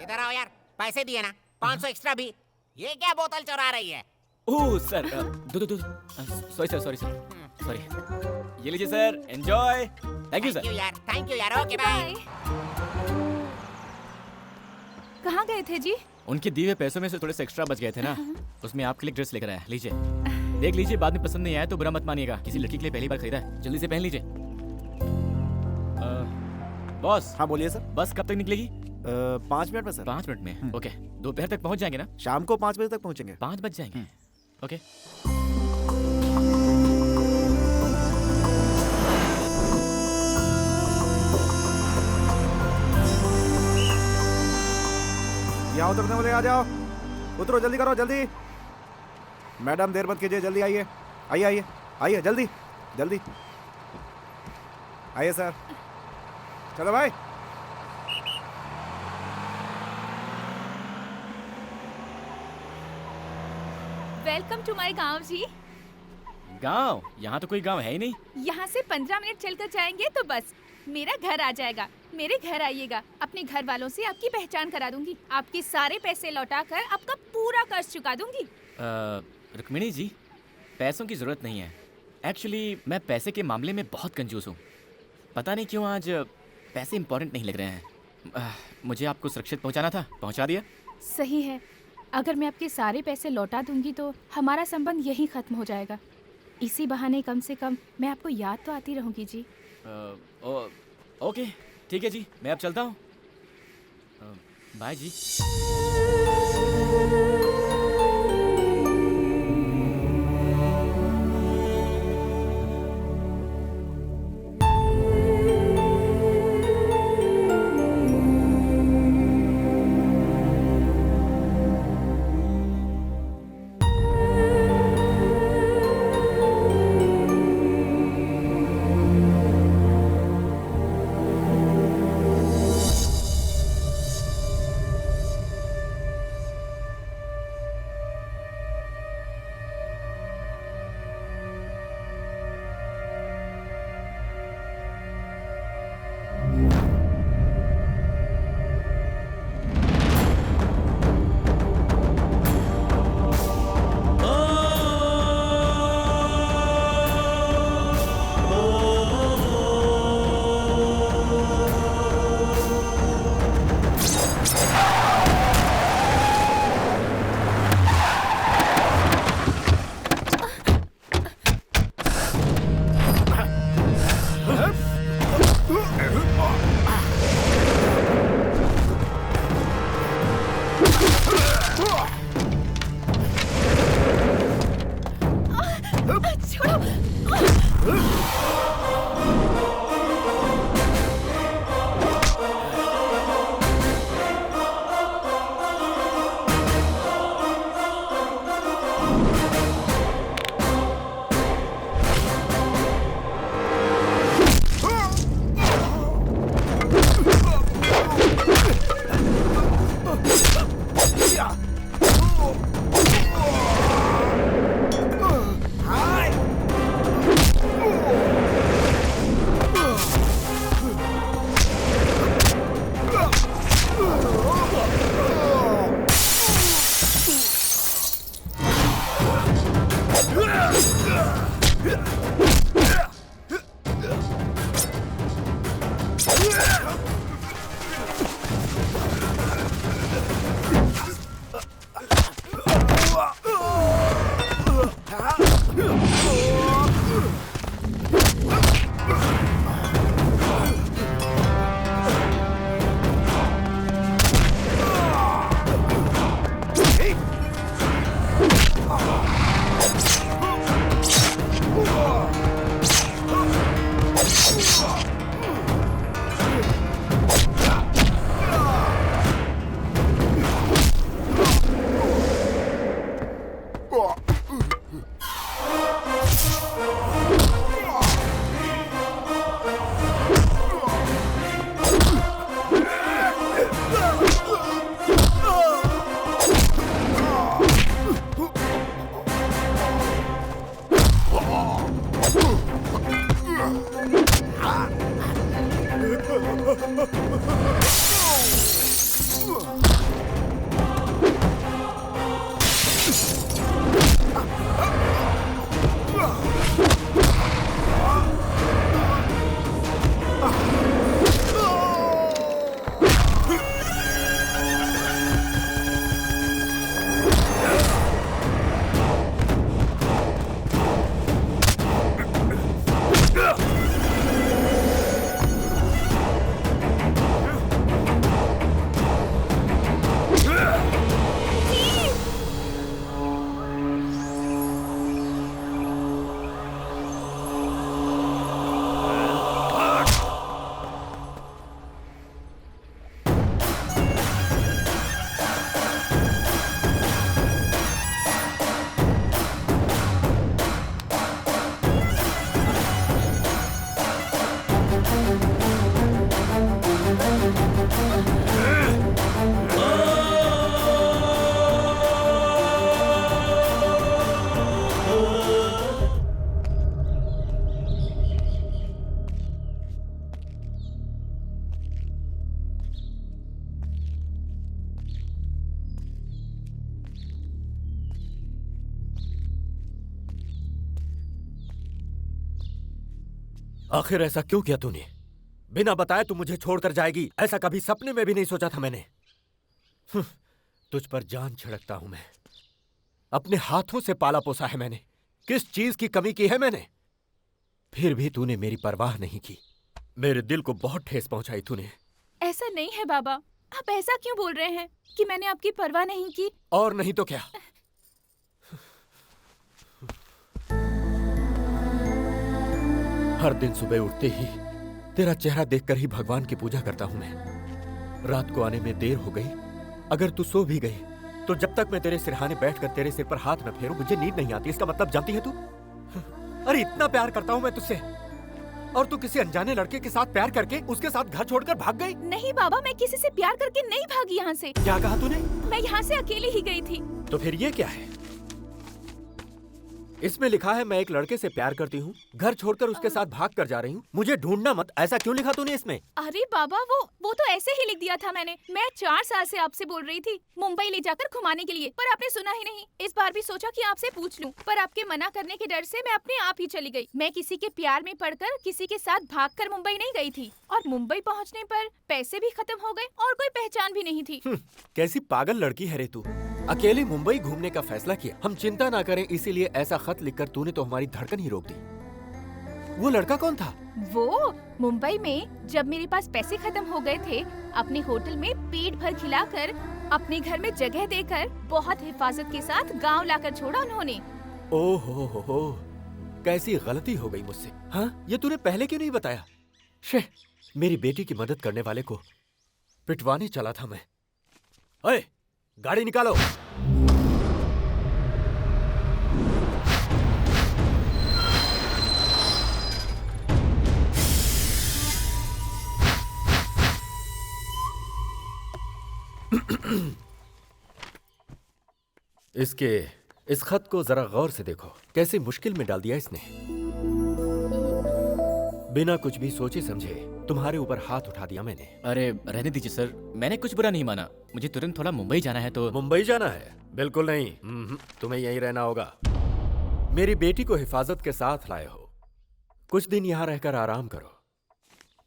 I: इधर आओ यार, पैसे दिए ना, 500 एक्स्ट्रा भी। ये क्या बोतल चुरा रही है?
D: ओह सर, दो सॉरी सर, सॉरी। ये लीजिए sir, enjoy. Thank you sir.
I: Thank you यार, ओके बाय।
F: कहाँ गए थे जी?
D: उनके दिए हुए पैसों में से थोड़े से एक्स्ट्रा बच गए थे ना, उसमें आपके लिए ड्रेस लेकर आया, लीजिए। देख लीजिए, बाद में पसंद नहीं आया तो बुरा मत मानिएगा, किसी लड़की के लिए पहली बार खरीदा है, जल्दी से पहन लीजिए। बॉस।
G: हाँ बोलिए सर।
D: बस कब तक निकलेगी?
G: 5 मिनट में सर।
D: 5 मिनट में? ओके, दोपहर तक पहुंच जाएंगे ना?
G: शाम को 5 बजे तक पहुंचेंगे।
D: 5 बज जाएंगे? ओके।
G: यहाँ उतरने वाले आ जाओ, उतरो, जल्दी करो, जल्दी। मैडम देर मत कीजिए, जल्दी आइए, आइए जल्दी जल्दी आइए सर। चलो भाई।
F: वेलकम टू माय गांव जी।
D: गांव? यहाँ तो कोई गांव है ही नहीं।
F: यहाँ से 15 मिनट चलकर जाएंगे तो बस मेरा घर आ जाएगा। मेरे घर आइएगा, अपने घर वालों से आपकी पहचान करा दूंगी, आपके सारे पैसे लौटाकर आपका पूरा कर्ज चुका दूंगी।
D: रुक्मिणी जी, पैसों की जरूरत नहीं है। एक्चुअली मैं पैसे के मामले में बहुत कंजूस हूँ। पता नहीं क्यों आज पैसे इंपॉर्टेंट नहीं लग रहे हैं। मुझे आपको सुरक्षित पहुँचाना था, पहुँचा दिया।
F: सही है, अगर मैं आपके सारे पैसे लौटा दूंगी तो हमारा संबंध यहीं खत्म हो जाएगा। इसी बहाने कम से कम मैं आपको याद तो आती रहूंगी जी।
D: ओके, ठीक है जी, मैं अब चलता हूँ। बाय जी।
K: आखिर ऐसा क्यों किया तूने? बिना बताए तू मुझे छोड़कर जाएगी, ऐसा कभी सपने में भी नहीं सोचा था मैंने। तुझ पर जान छिड़कता हूं मैं। अपने हाथों से पाला पोसा है मैंने। किस चीज की कमी की है मैंने? फिर भी तूने मेरी परवाह नहीं की। मेरे दिल को बहुत ठेस पहुंचाई तूने।
F: ऐसा नहीं है बाबा, आप ऐसा क्यों बोल रहे हैं कि मैंने आपकी परवाह नहीं की?
K: और नहीं तो क्या। हर दिन सुबह उठते ही तेरा चेहरा देखकर ही भगवान की पूजा करता हूं मैं। रात को आने में देर हो गई, अगर तू सो भी गई तो जब तक मैं तेरे सिरहाने बैठकर तेरे सिर पर हाथ न फेरूं मुझे नींद नहीं आती। इसका मतलब जानती है तू? अरे इतना प्यार करता हूं मैं तुझसे और तू किसी अनजाने लड़के के साथ प्यार करके उसके साथ घर छोड़कर भाग गई।
F: नहीं बाबा, मैं किसी से प्यार करके नहीं भागी यहाँ से।
K: क्या कहा तूने?
F: मैं यहाँ से अकेली ही गई थी।
K: तो फिर ये क्या है? इसमें लिखा है मैं एक लड़के से प्यार करती हूँ, घर छोड़कर उसके साथ भाग कर जा रही हूँ, मुझे ढूंढना मत। ऐसा क्यों लिखा तूने इसमें?
F: अरे बाबा, वो तो ऐसे ही लिख दिया था मैंने। मैं 4 साल से आपसे बोल रही थी मुंबई ले जाकर घुमाने के लिए, पर आपने सुना ही नहीं। इस बार भी सोचा कि आपसे पूछ लूं, पर आपके मना करने के डर से मैं अपने आप ही चली गई। मैं किसी के प्यार में पड़कर किसी के साथ भागकर मुंबई नहीं गई थी, और मुंबई पहुंचने पर पैसे भी खत्म हो गए और कोई पहचान भी नहीं थी।
K: कैसी पागल लड़की है रे तू। अकेले मुंबई घूमने का फैसला किया, हम चिंता ना करें इसीलिए ऐसा खत लिखकर तूने तो हमारी धड़कन ही रोक दी। वो लड़का कौन था?
F: वो मुंबई में जब मेरे पास पैसे खत्म हो गए थे, अपने होटल में पेट भर खिलाकर, अपने घर में जगह देकर, बहुत हिफाजत के साथ गांव लाकर छोड़ा उन्होंने।
K: ओहो हो, कैसी गलती हो गई मुझसे। हाँ, ये तूने पहले क्यों नहीं बताया? शे, मेरी बेटी की मदद करने वाले को पिटवाने चला था मैं। ओए, गाड़ी निकालो। इस खत को जरा गौर से देखो, कैसी मुश्किल में डाल दिया इसने। बिना कुछ भी सोचे समझे तुम्हारे ऊपर हाथ उठा दिया मैंने।
D: अरे रहने दीजिए सर, मैंने कुछ बुरा नहीं माना। मुझे तुरंत थोड़ा मुंबई जाना है तो।
K: मुंबई जाना है? बिल्कुल नहीं, तुम्हें यहीं रहना होगा। मेरी बेटी को हिफाजत के साथ लाए हो, कुछ दिन यहाँ रहकर आराम करो।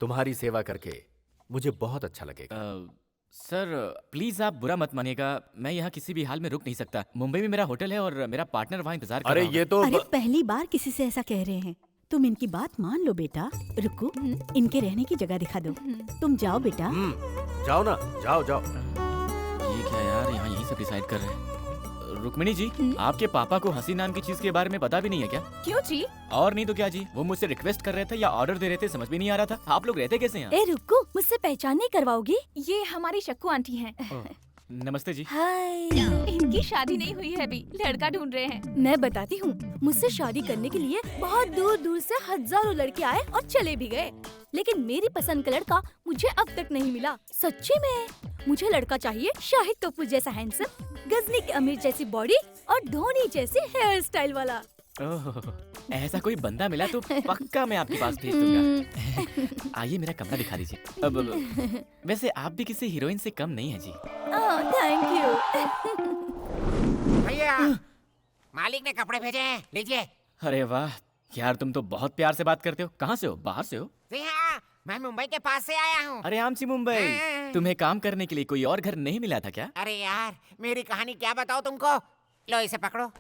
K: तुम्हारी सेवा करके मुझे बहुत अच्छा लगेगा।
D: सर प्लीज आप बुरा मत मानिएगा, मैं यहाँ किसी भी हाल में रुक नहीं सकता। मुंबई में मेरा होटल है और मेरा पार्टनर वहाँ इंतजार कर रहा
K: अरे ये तो
L: अरे पहली बार किसी से ऐसा कह रहे हैं। तुम इनकी बात मान लो बेटा। रुको, इनके रहने की जगह दिखा दो। तुम जाओ बेटा।
K: जाओ ना, जाओ जाओ।
D: ये क्या यार, यहाँ यही सब डिसाइड कर रहे हैं। रुक्मिणी जी, आपके पापा को हंसी नाम की चीज के बारे में पता भी नहीं है क्या?
F: क्यों जी?
D: और नहीं तो क्या जी, वो मुझसे रिक्वेस्ट कर रहे थे या ऑर्डर दे रहे थे, समझ भी नहीं आ रहा था। आप लोग रहते कैसे हैं?
L: ए रुको, मुझसे पहचान नहीं करवाओगी?
F: ये हमारी शक्कू आंटी हैं।
D: नमस्ते जी।
L: हाय।
F: इनकी शादी नहीं हुई है अभी, लड़का ढूंढ रहे हैं।
L: मैं बताती हूँ, मुझसे शादी करने के लिए बहुत दूर दूर से हजारों लड़के आए और चले भी गए, लेकिन मेरी पसंद का लड़का मुझे अब तक नहीं मिला। सच्ची में मुझे लड़का चाहिए शाहिद कपूर जैसा हैंडसम, गजनी की अमीर जैसी बॉडी और धोनी जैसी हेयर स्टाइल वाला।
D: ऐसा कोई बंदा मिला तो पक्का मैं आपके पास भेज दूंगा। आइए मेरा कमरा दिखा दीजिए। अब वैसे आप भी किसी हीरोइन से कम नहीं है जी।
L: Thank you.
I: भैया, मालिक ने कपड़े भेजे हैं, लीजिए।
D: अरे वाह यार, तुम तो बहुत प्यार से बात करते हो। कहाँ से हो? बाहर से हो?
I: जी हाँ, मैं मुंबई के पास से आया हूँ।
D: अरे आम सी मुंबई, तुम्हें काम करने के लिए कोई और घर नहीं मिला था क्या?
I: अरे यार, मेरी कहानी क्या बताओ तुमको। लो इसे पकड़ो।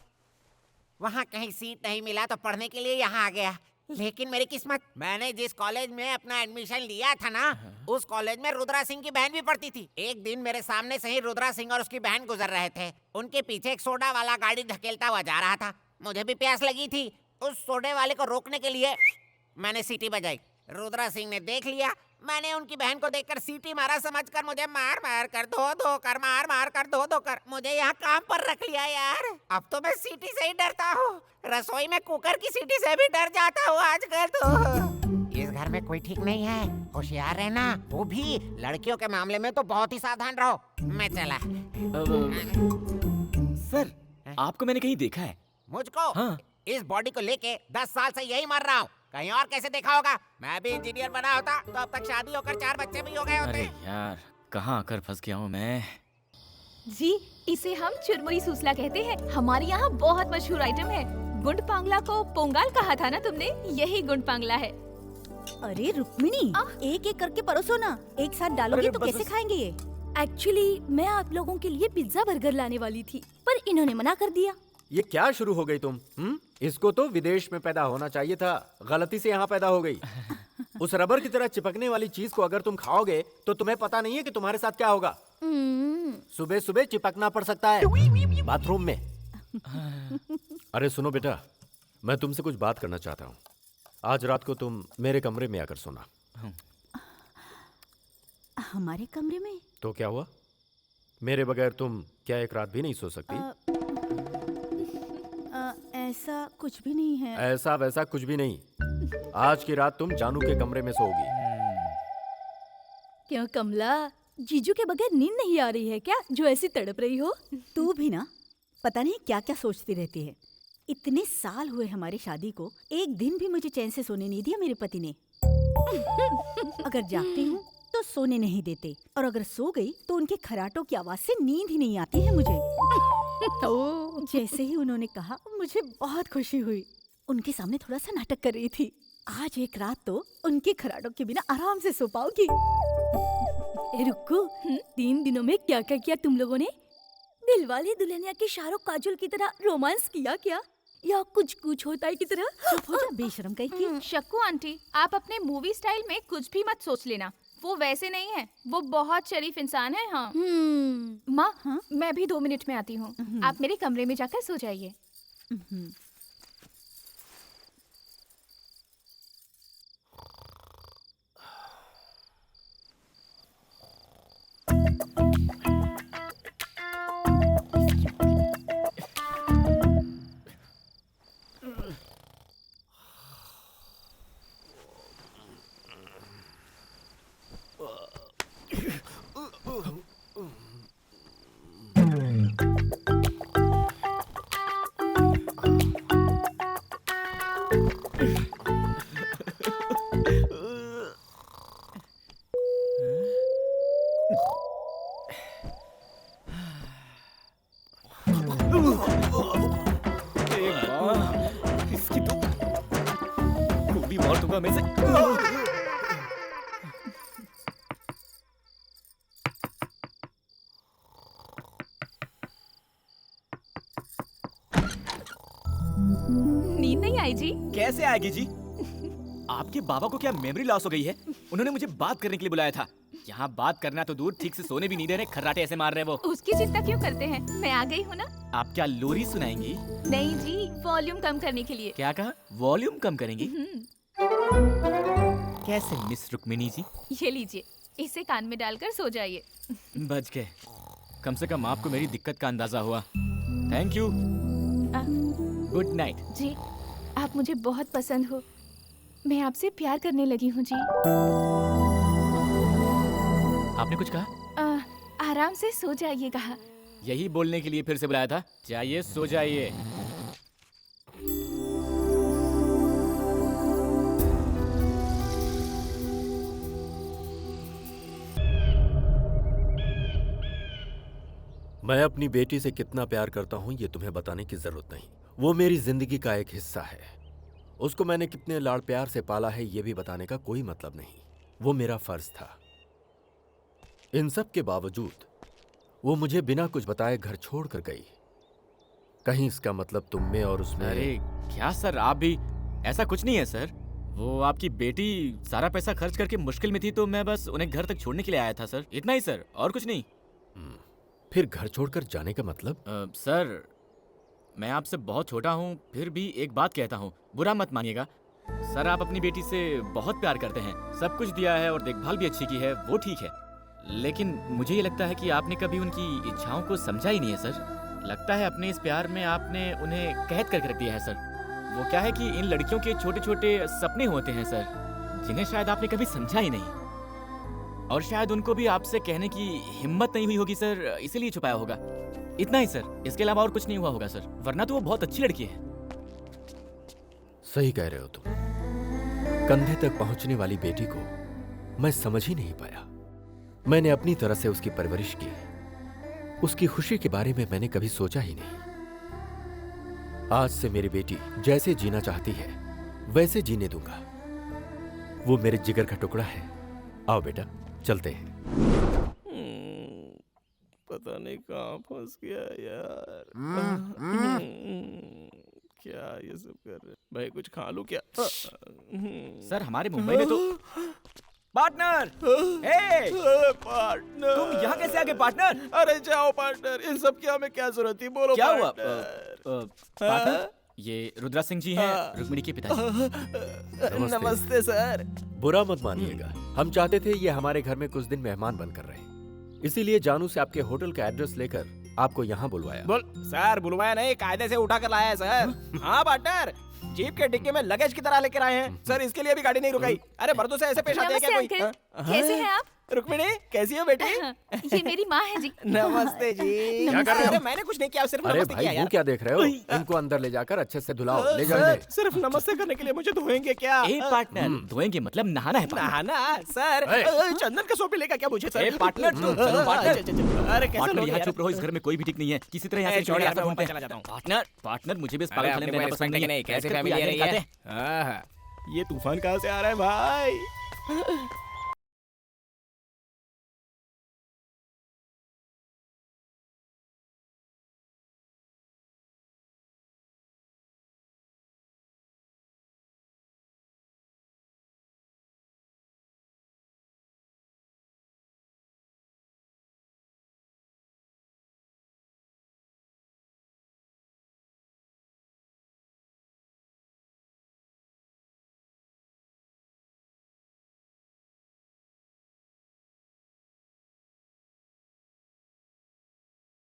I: वहाँ कहीं सीट नहीं मिला तो पढ़ने के लिए यहाँ आ गया। लेकिन मेरी किस्मत, मैंने जिस कॉलेज में अपना एडमिशन लिया था ना, उस कॉलेज में रुद्रा सिंह की बहन भी पढ़ती थी। एक दिन मेरे सामने से ही रुद्रा सिंह और उसकी बहन गुजर रहे थे। उनके पीछे एक सोडा वाला गाड़ी धकेलता हुआ जा रहा था। मुझे भी प्यास लगी थी। उस सोडे वाले को रोकने के लिए मैंने सीटी बजाई। रुद्रा सिंह ने देख लिया। मैंने उनकी बहन को देखकर सीटी मारा, समझकर मुझे मार मार कर धो कर मार मार कर धो कर मुझे यहाँ काम पर रख लिया यार। अब तो मैं सीटी से ही डरता हूँ। रसोई में कुकर की सीटी से भी डर जाता हूँ आजकल तो। इस घर में कोई ठीक नहीं है, होशियार रहना। वो भी लड़कियों के मामले में तो बहुत ही सावधान रहो। मैं चला।
D: सर, आपको मैंने कहीं देखा है।
I: मुझको?
D: हाँ।
I: इस बॉडी को लेके 10 साल से यही मर रहा हूँ। कहीं और कैसे देखा होगा? मैं भी इंजीनियर बना होता तो अब तक शादी होकर 4 बच्चे भी हो गए होते।
D: अरे यार, कहाँ आकर फंस गया हूँ मैं।
F: जी, इसे हम चुरमुई सूसला कहते हैं। हमारे यहाँ बहुत मशहूर आइटम है। गुंड पांगला को पोंगाल कहा था ना तुमने? यही गुंड पांगला है।
M: अरे रुक्मिणी, एक एक करके परोसो ना, एक साथ डालोगे
K: अरे
M: तो
K: बस-
M: कैसे खाएंगे ये?
L: एक्चुअली मैं आप लोगों के लिए पिज्जा बर्गर लाने वाली थी, पर इन्होंने मना कर दिया।
K: ये क्या शुरू हो गई तुम? इसको तो विदेश में पैदा होना चाहिए था, गलती से यहाँ पैदा हो गई। उस रबर की तरह चिपकने वाली चीज को अगर तुम खाओगे तो तुम्हें पता नहीं है कि तुम्हारे साथ क्या होगा। सुबह सुबह चिपकना पड़ सकता है बाथरूम में। अरे सुनो बेटा, मैं तुमसे कुछ बात करना चाहता हूँ। आज रात को तुम मेरे कमरे में आकर सोना।
M: हमारे कमरे में?
K: तो क्या हुआ? मेरे बगैर तुम क्या एक रात भी नहीं सो सकती?
M: ऐसा कुछ भी नहीं है।
K: ऐसा वैसा कुछ भी नहीं। आज की रात तुम जानू के कमरे में सोओगी।
L: क्यों कमला, जीजू के बगैर नींद नहीं आ रही है क्या, जो ऐसी तड़प रही हो?
M: तू भी ना पता नहीं क्या क्या सोचती रहती है। इतने साल हुए हमारी शादी को, एक दिन भी मुझे चैन से सोने नहीं दिया मेरे पति ने। अगर जागती हूँ तो सोने नहीं देते, और अगर सो गई तो उनके खराटों की आवाज से नींद ही नहीं आती है मुझे। तो जैसे ही उन्होंने कहा, मुझे बहुत खुशी हुई। उनके सामने थोड़ा सा नाटक कर रही थी। आज एक रात तो उनके खराटों के बिना आराम से सो पाऊंगी।
L: रुको, 3 दिनों में क्या क्या किया तुम लोगों ने? दिलवाले दुल्हनिया के शाहरुख काजोल की तरह रोमांस किया क्या, या कुछ कुछ होता है की तरह?
M: चुप हो जा बेशरम कहीं की।
F: शक्कू आंटी, आप अपने मूवी स्टाइल में कुछ भी मत सोच लेना। वो वैसे नहीं है, वो बहुत शरीफ इंसान है। हाँ माँ, मैं भी 2 मिनट में आती हूँ। आप मेरे कमरे में जाकर सो जाइए।
D: इसकी तो गोली मार दूंगा मैं इसे।
F: नींद नहीं आई जी?
D: कैसे आएगी जी? आपके बाबा को क्या मेमोरी लॉस हो गई है? उन्होंने मुझे बात करने के लिए बुलाया था। यहाँ बात करना तो दूर, ठीक से सोने भी नहीं दे रहे, खर्राटे ऐसे मार रहे वो।
F: उसकी चिंता क्यों करते हैं, मैं आ गई हूँ ना।
D: आप क्या लोरी सुनाएंगी?
F: नहीं जी, वॉल्यूम कम करने के लिए।
D: क्या कहा? वॉल्यूम कम करेंगी? कैसे मिस रुक्मिणी जी?
F: ये लीजिए, इसे कान में डालकर सो जाइए।
D: बच गए, कम से कम आपको मेरी दिक्कत का अंदाजा हुआ। Thank you, good night.
F: जी, आप मुझे बहुत पसंद हो, मैं आपसे प्यार करने लगी हूँ जी।
D: आपने कुछ कहा?
F: आराम से सो जाइए कहा।
D: यही बोलने के लिए फिर से बुलाया था। जाइए सो जाइए।
K: मैं अपनी बेटी से कितना प्यार करता हूं ये तुम्हें बताने की जरूरत नहीं। वो मेरी जिंदगी का एक हिस्सा है। उसको मैंने कितने लाड़ प्यार से पाला है ये भी बताने का कोई मतलब नहीं। वो मेरा फर्ज था। इन सब के बावजूद वो मुझे बिना कुछ बताए घर छोड़कर गई। कहीं इसका मतलब तुम में और उसमें?
D: अरे क्या सर, आप भी? ऐसा कुछ नहीं है सर। वो आपकी बेटी सारा पैसा खर्च करके मुश्किल में थी, तो मैं बस उन्हें घर तक छोड़ने के लिए आया था सर, इतना ही सर, और कुछ नहीं।
K: फिर घर छोड़कर जाने का मतलब?
D: सर, मैं आपसे बहुत छोटा हूँ, फिर भी एक बात कहता हूँ, बुरा मत मानिएगा। सर, आप अपनी बेटी से बहुत प्यार करते हैं, सब कुछ दिया है और देखभाल भी अच्छी की है, वो ठीक है। लेकिन मुझे ये लगता है कि आपने कभी उनकी इच्छाओं को समझा ही नहीं है सर। लगता है अपने इस प्यार में आपने उन्हें कैद करके रख दिया है सर। वो क्या है कि इन लड़कियों के छोटे छोटे सपने होते हैं सर, जिन्हें शायद आपने कभी समझा ही नहीं, और शायद उनको भी आपसे कहने की हिम्मत नहीं हुई होगी सर, इसीलिए छुपाया होगा। इतना ही सर, इसके अलावा और कुछ नहीं हुआ होगा सर, वरना तो वो बहुत अच्छी लड़की है।
K: सही कह रहे हो तुम। कंधे तक पहुंचने वाली बेटी को मैं समझ ही नहीं पाया। मैंने अपनी तरह से उसकी परवरिश की, उसकी खुशी के बारे में मैंने कभी सोचा ही नहीं। आज से मेरी बेटी जैसे जीना चाहती है वैसे जीने दूंगा। वो मेरे जिगर का टुकड़ा है। आओ बेटा, चलते हैं।
A: पता नहीं कहाँ फंस गया यार। क्या ये सब कर रहे हैं? भाई कुछ खा लूं क्या?
D: सर हमारे मुंबई में तो पार्टनर,
A: पार्टनर
D: तुम यहाँ कैसे आ गए पार्टनर?
A: अरे जाओ पार्टनर, इन सब की हमें क्या जरूरत थी? बोलो
D: क्या हुआ?
A: पार्टनर।
D: पार्टनर, ये रुद्रा सिंह जी हैं, रुक्मिणी के पिताजी।
A: नमस्ते सर।
K: बुरा मत मानिएगा, हम चाहते थे ये हमारे घर में कुछ दिन मेहमान बनकर रहे, इसीलिए जानू से आपके होटल का एड्रेस लेकर आपको यहाँ बुलवाया।
A: बोल सर, बुलवाया नहीं, कायदे से उठा कर लाया है सर। हाँ पार्टनर, जीप के डिक्की में लगेज की तरह लेकर आए हैं सर, इसके लिए भी गाड़ी नहीं रुकाई। अरे मर्दों से ऐसे पेश आते हैं क्या कोई?
F: कैसे हैं आप?
A: रुक्मिणी कैसी हो बेटी?
F: ये मेरी माँ है जी।
A: नमस्ते जी।
K: क्या कर रहे हो?
A: अरे मैंने कुछ नहीं किया, सिर्फ
K: अरे
A: नमस्ते
K: भाई
A: किया
K: वो
A: यार।
K: क्या देख रहे हो? इनको अंदर ले जाकर अच्छे से धुलाओ, ले जाओ
A: सर,
K: इन्हें।
A: सिर्फ नमस्ते करने के लिए मुझे धोएंगे क्या?
D: ए पार्टनर, धोएंगे मतलब नहाना है पार्टनर।
A: नहाना सर? चंदन का सोपी लेगा क्या मुझे सर?
D: ए पार्टनर, चलो पार्टनर।
A: अरे कैसे
D: पार्टनर
A: लोग
D: यहाँ
A: यार?
D: चुप रहो, इस घर में कोई भी ठीक नहीं है। किसी तरह यहाँ से
A: छोड़ यार,
D: रास्ता
A: मैं
D: ढूंढते
A: ऊपर
D: हैं।
A: चला जाता हूँ।
D: पार्टनर, पार्टनर मुझे भी इस पागल खाने में रहना पसंद नहीं है।
A: कैसे
D: बैठकर
A: फैमिली
D: कोई
A: आ रही
D: आगे
A: है?
D: निकालते हैं।
A: आहा, ये तूफान कहाँ से आ रहा है भाई?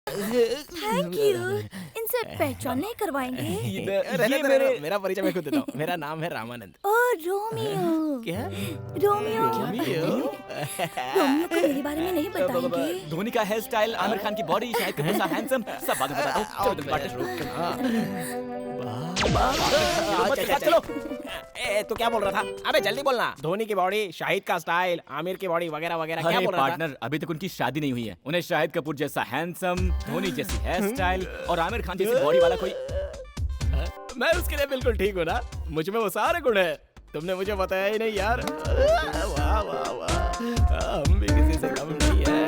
L: Thank you. इनसे पहचान नहीं करवाएंगे?
A: मेरा परिचय मैं खुद देता हूँ। मेरा नाम है रामानंद।
L: ओ रोमियो।
A: क्या?
L: रोमियो।
A: रोमियो?
L: रोमियो को मेरे बारे में नहीं बताएंगे?
D: धोनी का हेयर स्टाइल, आमिर खान की बॉडी, शाहिद कपूर सा हैंडसम, सब बाद में बताता हूँ। चलो तुम पार्टनर।
A: चलो। ए तू क्या बोल रहा था? अबे जल्दी बोलना। धोनी की बॉडी, शाहिद का स्टाइल, आमिर की बॉडी वगैरह वगैरह क्या
D: अरे
A: बोल रहा था?
D: पार्टनर, अभी तक उनकी शादी नहीं हुई है। उन्हें शाहिद कपूर जैसा हैंडसम, धोनी जैसी हेयर स्टाइल और आमिर खान जैसी बॉडी वाला कोई।
A: मैं उसके लिए बिल्कुल ठीक हूँ ना, मुझ में वो सारे गुण है। तुमने मुझे बताया ही नहीं यार। वाह वाह वाह, हम भी किसी से कम नहीं है।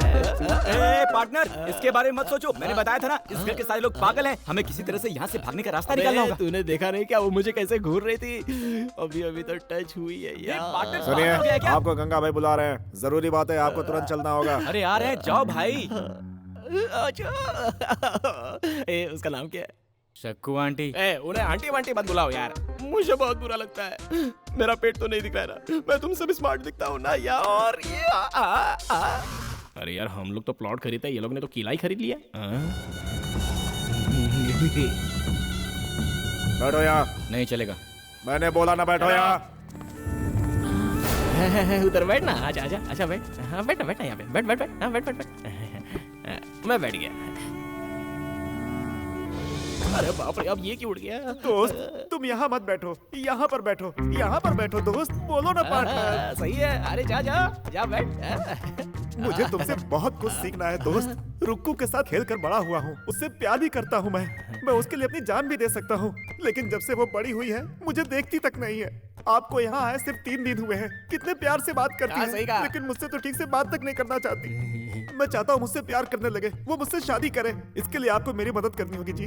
D: ए पार्टनर, इसके बारे में मत सोचो, मैंने बताया था ना, इस घर के सारे लोग पागल हैं। हमें किसी तरह से यहाँ से भागने का रास्ता निकालना होगा।
A: तूने देखा नहीं क्या वो मुझे कैसे घूर रही थी? अभी अभी तो टच हुई है यार।
G: सुनिए, आपको गंगा भाई बुला रहे हैं, जरूरी बात है, आपको तुरंत चलना होगा।
D: अरे आ रहे हैं, जाओ भाई।
A: ए, उसका नाम क्या है?
D: शक्कू आंटी।
A: ए, उन्हें आंटी वांटी मत बुलाओ यार, मुझे बहुत बुरा लगता है। मेरा पेट तो नहीं दिख रहा है ना, मैं तुमसे भी स्मार्ट दिखता हूँ ना यार। अरे यार, हम लोग तो प्लॉट खरीदते हैं, ये लोग ने तो किला ही खरीद लिया।
G: बैठो यहाँ।
D: नहीं चलेगा।
G: मैंने बोला ना बैठो यहाँ।
A: उधर बैठ ना, आजा आजा, अच्छा बैठ। हाँ बैठ बैठ यहाँ पे, बैठ बैठ बैठ, हाँ बैठ बैठ बैठ। मैं बैठ गया। अरे बाप रे, अब ये क्यों उड़ गया?
G: दोस्त, तुम यहाँ मत बैठो, यहाँ पर बैठो, यहाँ पर बैठो दोस्त, बोलो ना पार्टनर।
A: सही है, अरे जा जा जा बैठ।
G: मुझे तुमसे बहुत कुछ सीखना है दोस्त। रुक्कू के साथ खेल कर बड़ा हुआ हूँ, उससे प्यार भी करता हूँ मैं उसके लिए अपनी जान भी दे सकता हूँ, लेकिन जब से वो बड़ी हुई है मुझे देखती तक नहीं है। आपको यहाँ आए सिर्फ 3 दिन हुए हैं, कितने प्यार से बात करती है, लेकिन मुझसे तो ठीक से बात तक नहीं करना चाहती। मैं चाहता हूँ मुझसे प्यार करने लगे, वो मुझसे शादी करे। इसके लिए आपको मेरी मदद करनी होगी जी।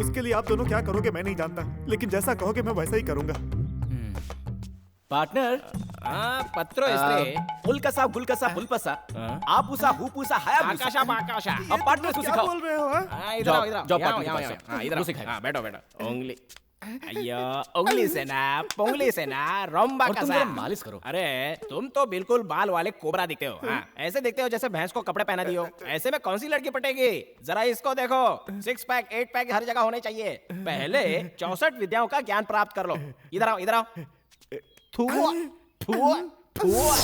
G: उसके लिए आप दोनों क्या करोगे मैं नहीं जानता, लेकिन जैसा कहोगे मैं वैसा ही करूंगा।
D: पार्टनर,
A: पत्रो इसलिए
D: उल्कसा गुलकसा बुलपसा, आपूसा हुपूसा
A: आकाशा आकाशा।
D: अब पार्टनर को
G: क्या
D: सिखाओ।
G: बोल रहे हो?
A: इधर आओ, इधर आओ,
D: जाओ
A: यहाँ
D: पार्टनर
A: आओ,
D: के पास।
A: यहाँ, इधर
D: वो
A: आओ।
D: सिखाएगा।
A: हाँ, बैठो बैठो। उंगली, अय्यो, उंगली से ना, पोंगली से ना, रोम्बा
D: और
A: का
D: तुम
A: सा।
D: जरा मालिश करो।
A: अरे तुम तो बिल्कुल बाल वाले कोबरा दिखते हो। हाँ, ऐसे दिखते हो जैसे भैंस को कपड़े पहना दियो। ऐसे में कौन सी लड़की पटेगी? जरा इसको देखो, 6 पैक 8 पैक हर जगह होने चाहिए। पहले 64 विद्याओं का ज्ञान प्राप्त कर लो। इधर आओ, इधर आओ। ठुआ ठुआ ठुआ।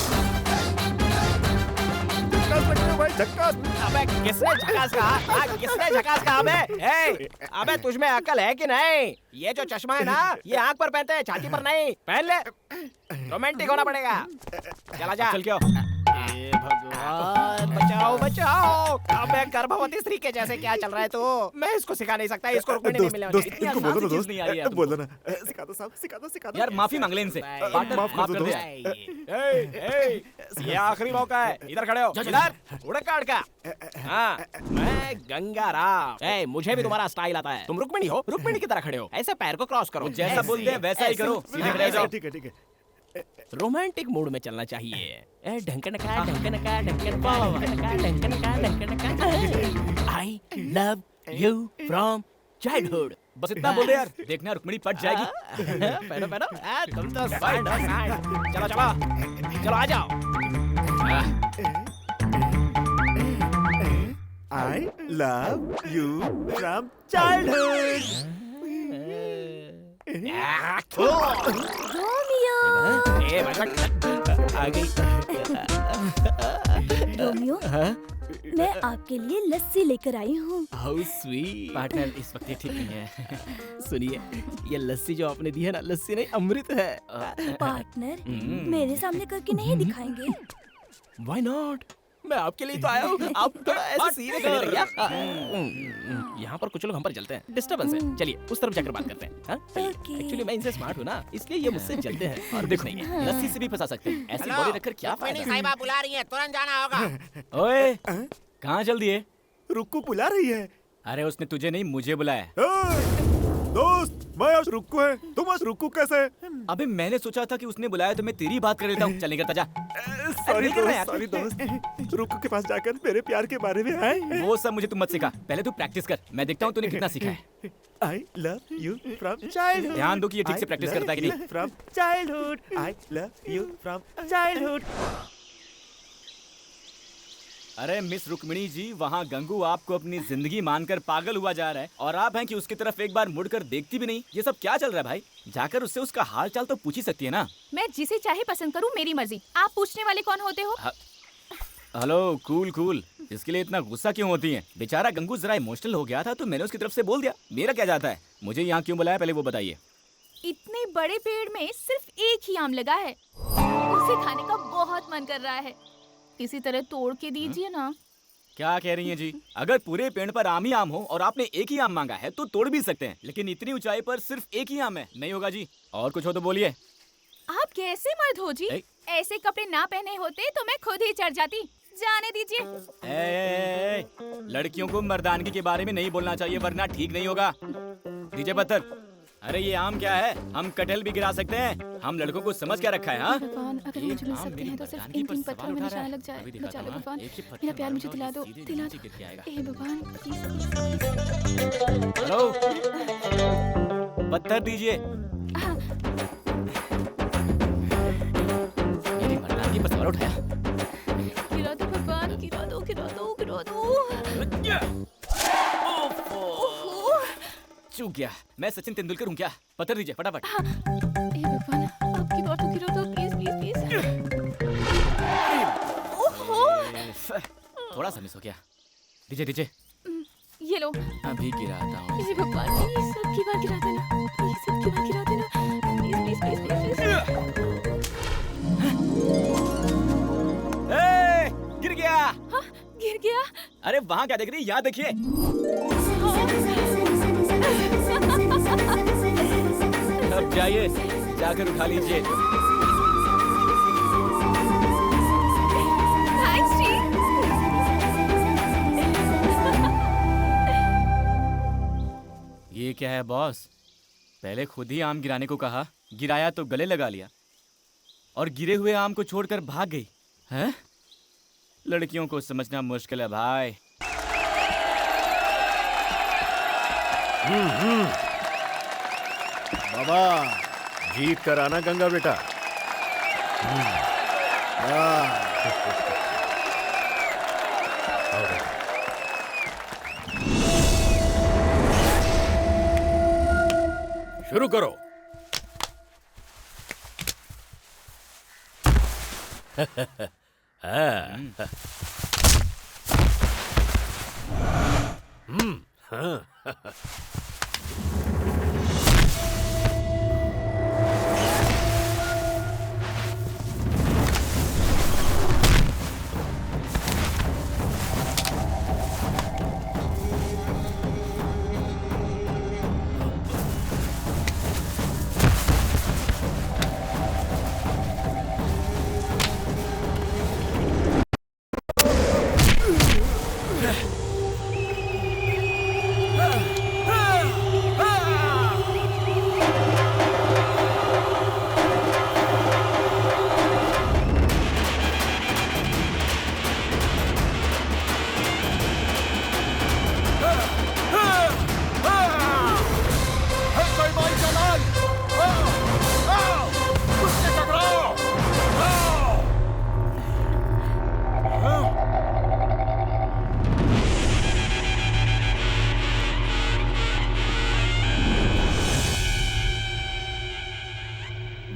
G: भाई झक्कास।
A: अबे किसने झकास कहा? किसने झकास कहा? अबे तुझमें अकल है कि नहीं? ये जो चश्मा है ना, ये आंख पर पहनते हैं, छाती पर नहीं। पहन ले, रोमांटिक होना पड़ेगा। चला जा।
D: चल क्या?
I: भगवान बचाओ बचाओ। अबे गर्भवती स्त्री के जैसे क्या चल रहा है तो मैं इसको सिखा नहीं सकता, इसको रुकने नहीं मिले।
G: दोस्त
D: इतनी
G: इनको
D: आसान
G: बोलो
D: सी
G: ना
D: चीज़
G: दोस्त,
D: नहीं आ रही है
G: बोलो ना। सिखा दो साहब, सिखा दो, सिखा दो
D: यार माफी मांग ले इनसे। पार्टनर
G: माफ
D: माफ
G: कर
D: कर
G: दो
D: दे।
A: ये आखिरी मौका है, इधर खड़े हो। इधर उड़ काट का। हाँ, मैं गंगा राव। मुझे भी तुम्हारा स्टाइल आता है। तुम रुक्मिणी हो, रुक्मिणी की तरह खड़े हो। ऐसे पैर को क्रॉस करो।
D: जैसा बोलते हैं वैसा ही करो, सीधे खड़े हो जाओ।
G: ठीक है ठीक है।
A: रोमांटिक मूड में चलना चाहिए। ढंकनका ढंकनका ढंकनका ढंकनका। I love you from childhood.
D: बस इतना बोल दे यार, देखना रुक्मिणी पट जाएगी।
A: पहनो पहनो। तुम तो साइड हो, साइड। चलो चलो चलो, आ जाओ।
G: I love you from childhood.
L: Romeo
A: ए भाई आ गई।
L: रोमियो मैं आपके लिए लस्सी लेकर आई हूँ।
A: How sweet.
D: पार्टनर इस वक्त ये ठीक नहीं है।
A: सुनिए, ये लस्सी जो आपने दी है ना, लस्सी नहीं अमृत है।
L: पार्टनर मेरे सामने करके नहीं दिखाएंगे?
A: Why not? मैं आपके लिए तो आया हूँ। आप थोड़ा ऐसे सीधे खड़े रहिए यार। यहाँ पर कुछ लोग हम पर जलते हैं, डिस्टर्बेंस है। चलिए उस तरफ जाकर बात करते हैं। हाँ?
L: Okay.
A: एक्चुअली मैं इनसे स्मार्ट हूँ ना, इसलिए ये मुझसे जलते हैं। और
D: देखो
A: नहीं है।
D: लस्सी से भी फंसा सकते हैं, ऐसी बॉडी रखकर क्या
I: रुक्मिणी
D: फायदा।
I: साहिबा बुला रही है, तुरंत जाना होगा।
D: ओए कहाँ चल दिए?
G: रुक्कू बुला रही है।
D: अरे उसने तुझे नहीं मुझे बुलाया।
G: दोस्त मैं आज रुक्कू है, तुम आज रुक्कू कैसे?
D: अबे मैंने सोचा था कि उसने बुलाया तो मैं तेरी बात कर लेता हूँ। चल निकलता जा।
G: सॉरी
D: नहीं करना
G: दोस्त,
D: यार।
G: सॉरी दोस्त। रुक्कू के पास जाकर मेरे प्यार के बारे में आए।
D: वो सब मुझे तुम मत सिखा, पहले तू प्रैक्टिस कर। मैं देखता हूँ तूने कितना सीखा है।
G: आई लव यू फ्रॉम चाइल्डहुड।
D: ध्यान दो कि ये ठीक से प्रैक्टिस करता है कि नहीं।
G: From childhood. I love you from childhood.
D: अरे मिस रुक्मिणी जी, वहाँ गंगू आपको अपनी जिंदगी मानकर पागल हुआ जा रहा है और आप हैं कि उसकी तरफ एक बार मुड़कर देखती भी नहीं। ये सब क्या चल रहा है भाई? जाकर उससे उसका हाल चाल तो पूछ ही सकती है ना।
F: मैं जिसे चाहे पसंद करूं, मेरी मर्जी। आप पूछने वाले कौन होते हो?
D: हेलो कूल कूल, इसके लिए इतना गुस्सा क्यों होती हैं? बेचारा गंगू जरा इमोशनल हो गया था तो मैंने उसकी तरफ से बोल दिया। मेरा क्या जाता है? मुझे यहाँ क्यों बुलाया पहले वो बताइए।
F: इतने बड़े पेड़ में सिर्फ एक ही आम लगा है, उसे खाने का बहुत मन कर रहा है। इसी तरह तोड़ के दीजिए ना।
D: क्या कह रही हैं जी? अगर पूरे पेड़ पर आम ही आम हो और आपने एक ही आम मांगा है तो तोड़ भी सकते हैं, लेकिन इतनी ऊंचाई पर सिर्फ एक ही आम है, नहीं होगा जी। और कुछ हो तो बोलिए।
F: आप कैसे मर्द हो जी? ऐसे कपड़े ना पहने होते तो मैं खुद ही चढ़ जाती। जाने दीजिए।
D: लड़कियों को मर्दानगी के बारे में नहीं बोलना चाहिए वरना ठीक नहीं होगा। दीजिए पत्थर। अरे ये आम क्या है? हम कटहल भी गिरा सकते हैं। हम लड़कों को समझ क्या रखा है? हाँ,
F: भगवान अगर मुझे मिल सकते हैं तो सिर्फ इन 3 पत्थरों में निशाना लग जाए। बचा लो भगवान, मेरा प्यार मुझे दिला दो, दिला दो। हे भगवान
D: हेलो, पत्थर दीजिए। मेरी मर्दानगी पर सवाल उठाया।
F: गिरा दो भगवान, गिरा दो, गिरा दो, गिरा दो।
D: चूक गया। मैं सचिन तेंदुलकर हूँ क्या? पत्थर दीजिए फटाफट।
F: हे भगवान, आपकी बात तो गिरा दो, प्लीज प्लीज प्लीज। ओहो,
D: थोड़ा सा मिस हो गया। दीजिए दीजिए।
F: ये लो।
D: अभी गिराता हूँ।
F: हे भगवान, प्लीज सबकी बात गिरा देना, प्लीज सबकी बात गिरा देना, प्लीज प्लीज प्लीज प्लीज।
D: गिर गया।
F: हाँ, गिर गया।
D: अरे वहाँ क्या देख रही है? यहाँ देखिए। अब जाइए, जाकर उठा लीजिए।
F: थैंक्स जी।
D: ये क्या है बॉस? पहले खुद ही आम गिराने को कहा, गिराया तो गले लगा लिया और गिरे हुए आम को छोड़कर भाग गई। हैं? लड़कियों को समझना मुश्किल है भाई।
K: बाबा जीत कर आना गंगा बेटा। शुरू करो।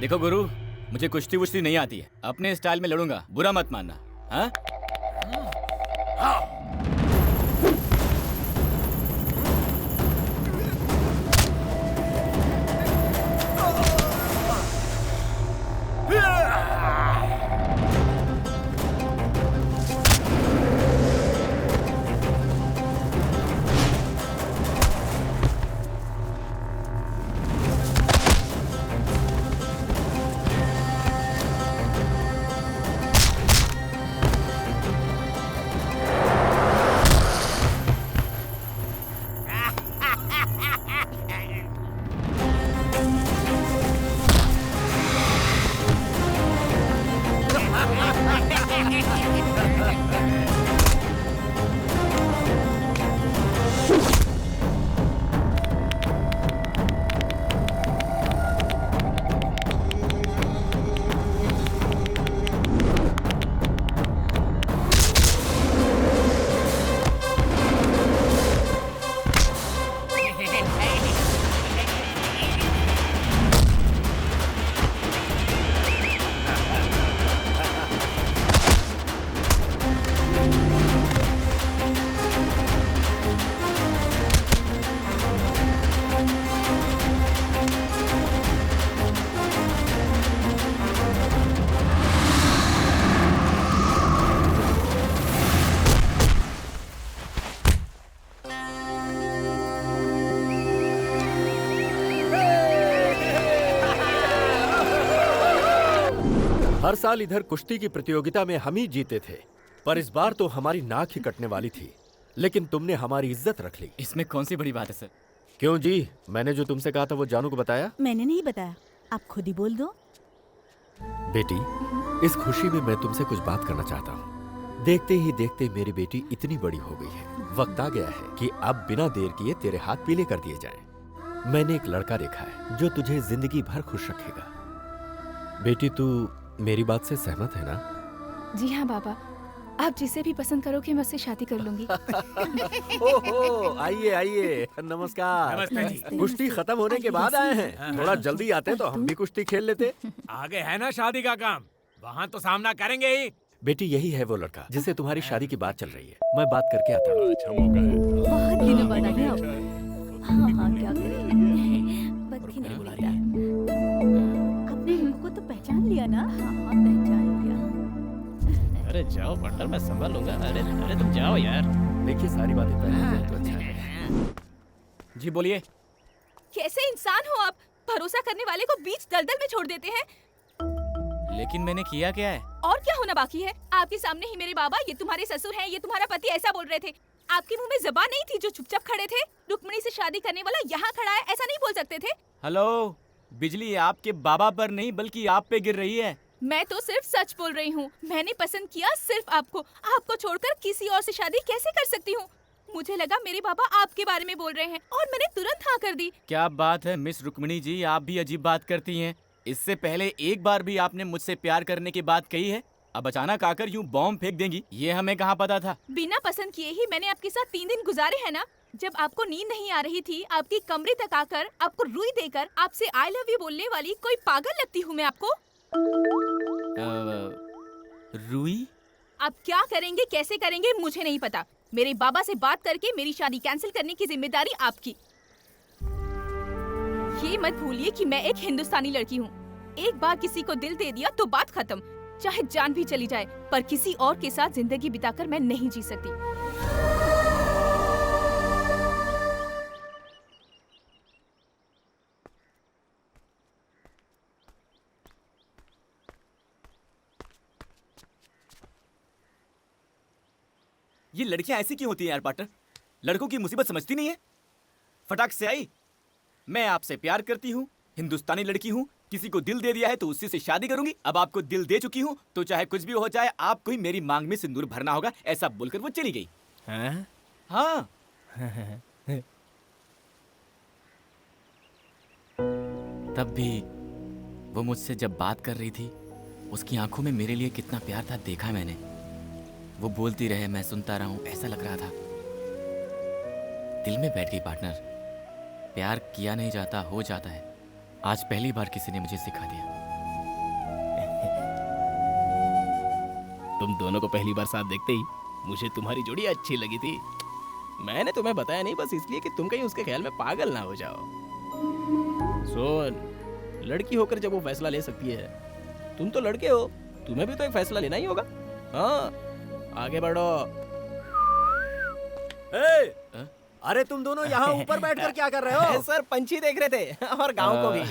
D: देखो गुरु, मुझे कुश्ती वुश्ती नहीं आती है, अपने स्टाइल में लड़ूंगा, बुरा मत मानना। हाँ?
K: हर साल इधर कुश्ती की प्रतियोगिता में हम ही जीते थे, पर इस बार तो हमारी नाक ही कटने वाली थी, लेकिन तुमने हमारी इज्जत रख ली।
D: इसमें कौन सी बड़ी बात है सर?
K: क्यों जी, मैंने जो तुमसे कहा था वो जानू को बताया?
M: मैंने नहीं बताया, आप खुद ही बोल दो।
K: बेटी, इस खुशी में मैं तुमसे कुछ बात करना चाहता हूँ। देखते ही देखते मेरी बेटी इतनी बड़ी हो गई है, वक्त आ गया है कि अब बिना देर किए तेरे हाथ पीले कर दिए जाएं। मैंने एक लड़का देखा है जो तुझे जिंदगी भर खुश रखेगा। बेटी, तू मेरी बात से सहमत है ना?
F: जी हाँ बाबा, आप जिसे भी पसंद करोगे मैं उससे शादी कर लूंगी।
K: ओहो, आइए आइए, नमस्कार।
D: नमस्ते जी।
K: कुश्ती खत्म होने के बाद आए हैं, थोड़ा जल्दी आते तो हम भी कुश्ती खेल लेते।
N: आगे है ना शादी का काम, वहाँ तो सामना करेंगे ही।
K: बेटी, यही है वो लड़का जिससे तुम्हारी शादी की बात चल रही है। मैं बात करके आता हूँ।
N: अच्छा मौका है।
L: बहुत दिनों बाद आए आप। हाँ हाँ, क्या करें, वक्त ही नहीं मिलता।
M: आपने इनको तो पहचान लिया ना?
L: हाँ हाँ, पहचान लिया।
A: अरे जाओ पार्टनर, मैं संभाल लूंगा। अरे तुम जाओ यार।
K: देखिए, सारी बातें पहले हो जाए तो अच्छा है।
D: जी बोलिए।
F: कैसे इंसान हो आप, भरोसा करने वाले को बीच दलदल में छोड़ देते हैं।
D: लेकिन मैंने किया क्या है?
F: और क्या होना बाकी है? आपके सामने ही मेरे बाबा, ये तुम्हारे ससुर हैं, ये तुम्हारा पति, ऐसा बोल रहे थे। आपके मुंह में जबान नहीं थी जो चुपचाप खड़े थे? रुक्मिणी से शादी करने वाला यहाँ खड़ा है, ऐसा नहीं बोल सकते थे?
D: हेलो, बिजली आपके बाबा पर नहीं बल्कि आप पे गिर रही है।
F: मैं तो सिर्फ सच बोल रही हूँ। मैंने पसंद किया सिर्फ आपको। आपको छोड़कर किसी और से शादी कैसे कर सकती हूँ? मुझे लगा मेरे बाबा आपके बारे में बोल रहे हैं और मैंने तुरंत हाँ कर दी।
D: क्या बात है मिस रुक्मिणी जी, आप भी अजीब बात करती हैं। इससे पहले एक बार भी आपने मुझसे प्यार करने की बात कही है, अब अचानक आकर यूं बॉम्ब फेंक देंगी, ये हमें कहाँ पता था।
F: बिना पसंद किए ही मैंने आपके साथ 3 दिन गुजारे हैं ना। जब आपको नींद नहीं आ रही थी, आपकी कमरे तक आकर आपको रुई देकर आपसे आई लव यू बोलने वाली कोई पागल लगती हूँ मैं आपको?
D: रुई?
F: आप क्या करेंगे, कैसे करेंगे, मुझे नहीं पता। मेरे बाबा से बात करके मेरी शादी कैंसिल करने की जिम्मेदारी आपकी। ये मत भूलिए कि मैं एक हिंदुस्तानी लड़की हूँ। एक बार किसी को दिल दे दिया तो बात खत्म, चाहे जान भी चली जाए, पर किसी और के साथ जिंदगी बिताकर मैं नहीं जी सकती।
D: ये लड़कियां ऐसी क्यों होती हैं यार पार्टनर? लड़कों की मुसीबत समझती नहीं है। फटाक से आई, मैं आपसे प्यार करती हूँ, हिंदुस्तानी लड़की हूँ, किसी को दिल दे दिया है तो उसी से शादी करूंगी। अब आपको दिल दे चुकी हूँ तो चाहे कुछ भी हो जाए, आपको ही मेरी मांग में सिंदूर भरना होगा। ऐसा बोलकर वो चली गई। हाँ। तब भी वो मुझसे जब बात कर रही थी, उसकी आंखों में मेरे लिए कितना प्यार था देखा मैंने। वो बोलती रहे, मैं सुनता रहा हूँ, ऐसा लग रहा था दिल में बैठ गई। पार्टनर, प्यार किया नहीं जाता, हो जाता है। आज पहली बार किसी ने मुझे सिखा दिया।
A: तुम दोनों को पहली बार साथ देखते ही मुझे तुम्हारी जोड़ी अच्छी लगी थी। मैंने तुम्हें बताया नहीं बस इसलिए कि तुम कहीं उसके ख्याल में पागल ना हो जाओ। सुन, लड़की होकर जब वो फैसला ले सकती है, तुम तो लड़के हो, तुम्हें भी तो एक फैसला लेना ही होगा। हाँ, आगे बढ़ो।
O: अरे तुम दोनों यहाँ ऊपर बैठकर क्या कर रहे हो?
A: सर पंछी देख रहे थे और गांव को भी।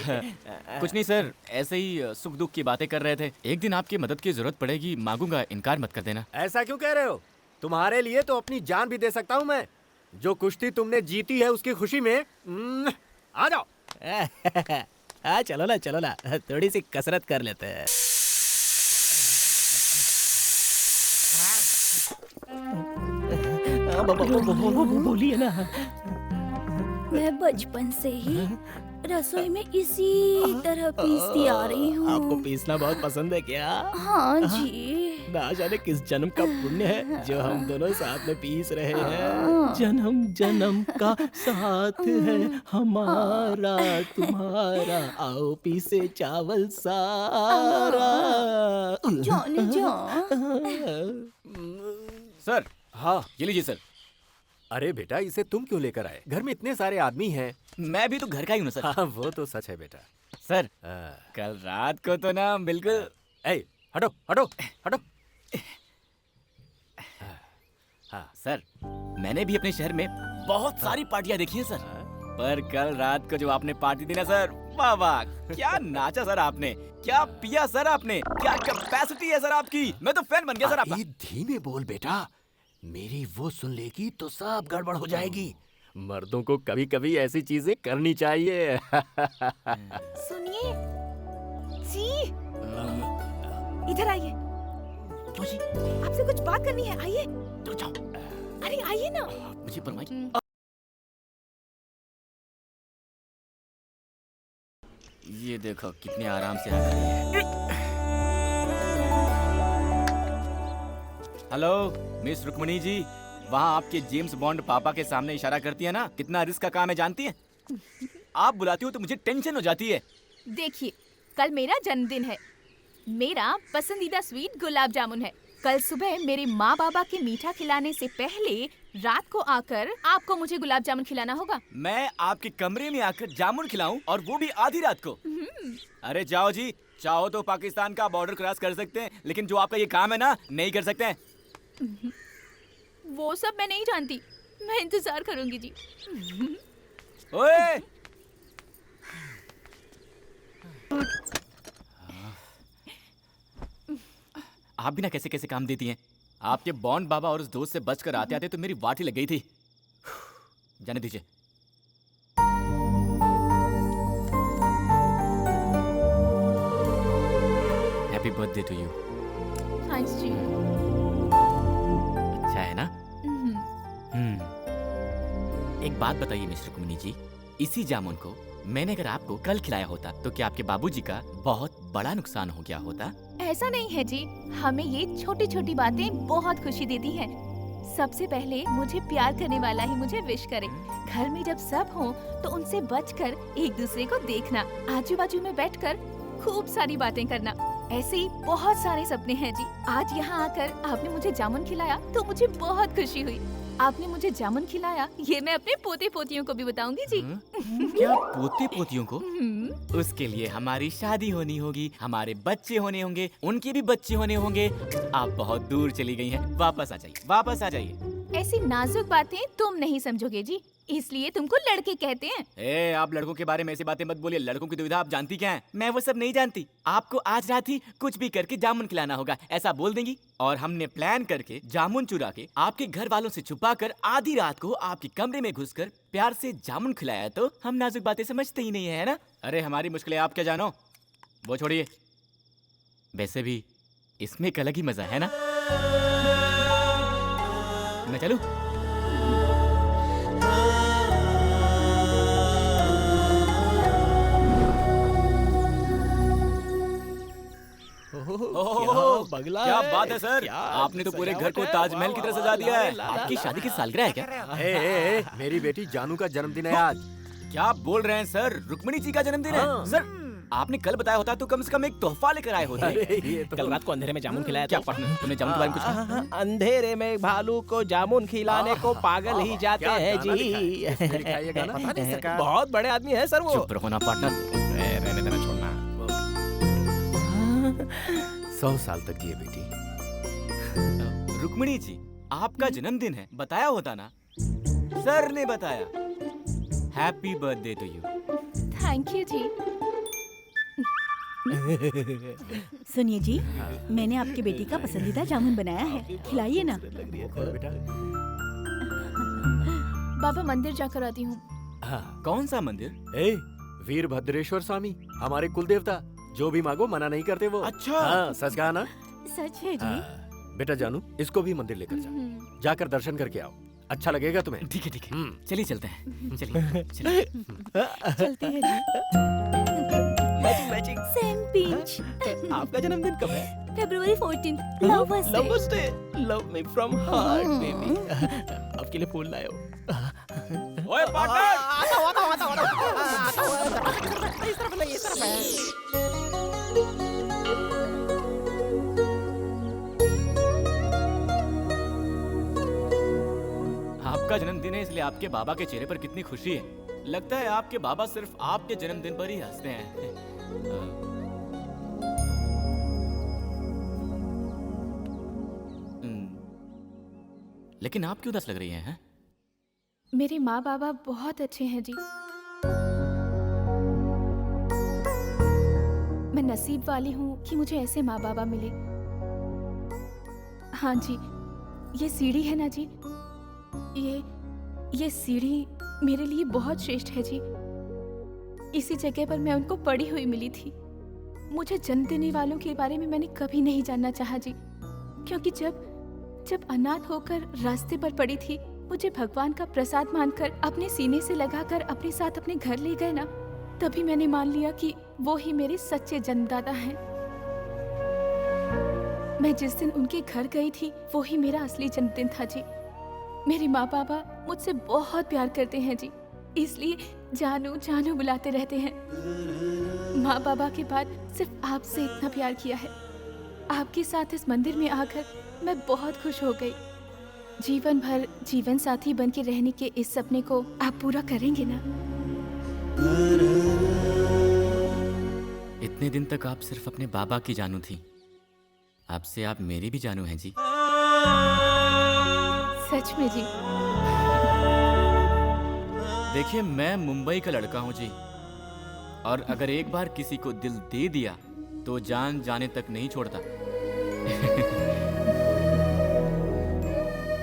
D: कुछ नहीं सर, ऐसे ही सुख दुख की बातें कर रहे थे। एक दिन आपकी मदद की जरूरत पड़ेगी, मांगूंगा, इनकार मत कर देना।
O: ऐसा क्यों कह रहे हो? तुम्हारे लिए तो अपनी जान भी दे सकता हूँ मैं। जो कुश्ती तुमने जीती है उसकी खुशी में आ जाओ।
A: चलो ना थोड़ी सी कसरत कर लेते हैं। बोलिए ना।
L: मैं बचपन से ही रसोई में इसी तरह पीसती आ रही हूँ।
A: आपको पीसना बहुत पसंद है क्या?
L: हाँ जी।
A: ना जाने किस जन्म का पुण्य है जो हम दोनों साथ में पीस रहे हैं। जन्म जन्म का साथ है हमारा तुम्हारा, आओ पीसे चावल सारा।
L: जाने जा।
D: सर, हाँ ये लीजिए सर।
O: अरे बेटा, इसे तुम क्यों लेकर आए? घर में इतने सारे आदमी हैं।
D: मैं भी तो घर का ही हूँ सर।
O: हाँ वो तो सच है बेटा।
D: सर, कल रात को तो ना बिल्कुल।
O: हटो हटो हटो।
D: हाँ सर, मैंने भी अपने शहर में बहुत सारी पार्टियां देखी हैं सर, पर कल रात को जो आपने पार्टी दी ना सर, वाह वाह, क्या नाचा सर आपने, क्या पिया सर आपने, क्या कैपेसिटी है सर आपकी। मैं तो फैन बन गया सर आपका।
O: धीमे बोल बेटा, मेरी वो सुन लेगी तो सब गड़बड़ हो जाएगी। मर्दों को कभी कभी ऐसी चीजें करनी चाहिए।
F: सुनिए जी, इधर आइए।
D: क्यों जी?
F: आपसे कुछ बात करनी है, आइए।
D: तो जाओ।
F: अरे आइए ना।
D: मुझे परवाही। ये देखो कितने आराम से आ खड़ी है। हेलो मिस रुक्मणी जी, वहाँ आपके जेम्स बॉन्ड पापा के सामने इशारा करती है ना, कितना रिस्क का काम है जानती है? आप बुलाती हो तो मुझे टेंशन हो जाती है।
F: देखिए, कल मेरा जन्मदिन है। मेरा पसंदीदा स्वीट गुलाब जामुन है। कल सुबह मेरे माँ बाबा के मीठा खिलाने से पहले रात को आकर आपको मुझे गुलाब जामुन खिलाना होगा।
D: मैं आपके कमरे में आकर जामुन खिलाऊं, और वो भी आधी रात को? अरे जाओ जी, चाहो तो पाकिस्तान का बॉर्डर क्रॉस कर सकते हैं, लेकिन जो आपका ये काम है ना, नहीं कर सकते हैं।
F: वो सब मैं नहीं जानती, मैं इंतजार करूंगी जी।
D: ओए! आप भी ना कैसे कैसे काम देती हैं। आपके बॉन्ड बाबा और उस दोस्त से बचकर आते आते तो मेरी वाट ही लग गई थी। जाने दीजिए। Happy birthday to you.
F: Thanks जी।
D: अच्छा है ना? एक बात बताइए मिस्टर कुमनी जी, इसी जामुन को मैंने अगर आपको कल खिलाया होता तो क्या आपके बाबूजी का बहुत बड़ा नुकसान हो गया होता?
F: ऐसा नहीं है जी, हमें ये छोटी छोटी बातें बहुत खुशी देती हैं। सबसे पहले मुझे प्यार करने वाला ही मुझे विश करे। घर में जब सब हो तो उनसे बचकर एक दूसरे को देखना, आजू बाजू में बैठकर खूब सारी बातें करना, ऐसे ही बहुत सारे सपने हैं जी। आज यहाँ आकर आपने मुझे जामुन खिलाया तो मुझे बहुत खुशी हुई। आपने मुझे जामुन खिलाया, ये मैं अपने पोते पोतियों को भी बताऊंगी जी।
D: क्या पोते पोतियों को? उसके लिए हमारी शादी होनी होगी, हमारे बच्चे होने होंगे, उनके भी बच्चे होने होंगे। आप बहुत दूर चली गई हैं, वापस आ जाइए, वापस आ जाइए।
F: ऐसी नाजुक बातें तुम नहीं समझोगे जी, इसलिए तुमको लड़के कहते हैं।
D: आप लड़कों के बारे में ऐसी बातें मत बोलिए। लड़कों की दुविधा आप जानती क्या है? मैं वो सब नहीं जानती। आपको आज रात ही कुछ भी करके जामुन खिलाना होगा, ऐसा बोल देंगी, और हमने प्लान करके जामुन चुरा के आपके घर वालों से छुपा कर आधी रात को आपके कमरे में घुसकर प्यार से जामुन खिलाया तो हम नाजुक बातें समझते ही नहीं है ना? अरे हमारी मुश्किलें आप क्या जानो, वो छोड़िए। वैसे भी इसमें एक अलग ही मजा है ना? मैं चलूं?
A: बगला
D: क्या
A: है।
D: बात है सर,
A: क्या
D: आपने तो पूरे घर को
A: सजावट है।
D: ताजमहल की तरह सजा दिया है। आपकी शादी की सालगिरह है क्या?
O: मेरी बेटी जानू का जन्मदिन है आज।
D: क्या बोल रहे हैं सर? रुक्मिणी जी का जन्मदिन है? सर आपने कल बताया होता तो कम से कम एक तोहफा लेकर आए होते।
A: ये तो कल रात को अंधेरे में जामुन खिलाया
D: क्या पार्टनर, तुमने जामुन के बारे में कुछ कहा?
A: अंधेरे में भालू को जामुन खिलाने को पागल ही जाते हैं जी।
G: पता नहीं सरकार।
A: बहुत बड़े आदमी है सर वो।
D: चुप रहो ना पार्टनर।
A: रहने देना, छोड़ना।
O: 100 साल तक जिए बेटी।
D: रुक्मिणी जी, आपका जन्मदिन है, बताया होता ना। सर ने बताया। Happy birthday to you.
F: Thank you जी।
M: सुनिए जी, मैंने आपकी बेटी का पसंदीदा जामुन बनाया है, खिलाइए ना।
F: बाबा मंदिर जाकर आती हूँ।
D: कौन सा मंदिर?
K: वीरभद्रेश्वर स्वामी, हमारे कुल देवता। जो भी मांगो मना नहीं करते वो।
D: अच्छा।
K: हाँ, सच कहा ना?
M: सच है जी।
K: बेटा जानू, इसको भी मंदिर लेकर जा। जाकर दर्शन करके आओ, अच्छा लगेगा तुम्हें।
D: ठीक है ठीक है, चलिए चलते हैं। चलिए चलिए।
M: चलते हैं जी।
A: मैचिंग।
L: Same pinch.
A: आपका जन्मदिन कब है?
L: February 14th, Lovers Day।
A: Lovers Day। Love me from heart, baby। आपके लिए फूल लाए हो।
D: ओए पार्टनर!
I: इस तरफ नहीं, इस तरफ है।
D: आपका जन्मदिन है इसलिए आपके बाबा के चेहरे पर कितनी खुशी है। लगता है आपके बाबा सिर्फ आपके जन्मदिन पर ही हंसते हैं। लेकिन आप क्यों उदास लग रही हैं?
F: मेरे माँ बाबा बहुत अच्छे हैं जी। मैं नसीब वाली हूँ कि मुझे ऐसे माँ बाबा मिले। हाँ जी, ये सीढ़ी है ना जी, ये सीढ़ी मेरे लिए बहुत श्रेष्ठ है जी। इसी जगह पर मैं उनको पड़ी हुई मिली थी। मुझे जन्म देने वालों के बारे में मैंने कभी नहीं जानना चाहा जी, क्योंकि जब अनाथ होकर रास्ते पर पड़ी थी, मुझे भगवान का प्रसाद मानकर अपने सीने से लगाकर अपने साथ अपने घर ले गए ना, तभी मैंने मान लिया कि वो ही मेरे सच्चे जन्मदाता हैं। मैं जिस दिन उनके घर गई थी, वो ही मेरा असली जन्मदिन था जी। मेरे माँ बाबा मुझसे बहुत प्यार करते हैं जी, इसलिए जानू जानू बुलाते रहते हैं। माँ बाबा के बाद सिर्फ आपसे इतना प्यार किया है। आपके साथ इस मंदिर में आकर मैं बहुत खुश हो गई। जीवन भर जीवन साथी बन के रहने के इस सपने को आप पूरा करेंगे ना?
D: इतने दिन तक आप सिर्फ अपने बाबा की जानू थी, अब से आप मेरी भी जानू हैं जी।
F: सच में जी?
D: देखिए, मैं मुंबई का लड़का हूँ जी, और अगर एक बार किसी को दिल दे दिया तो जान जाने तक नहीं छोड़ता।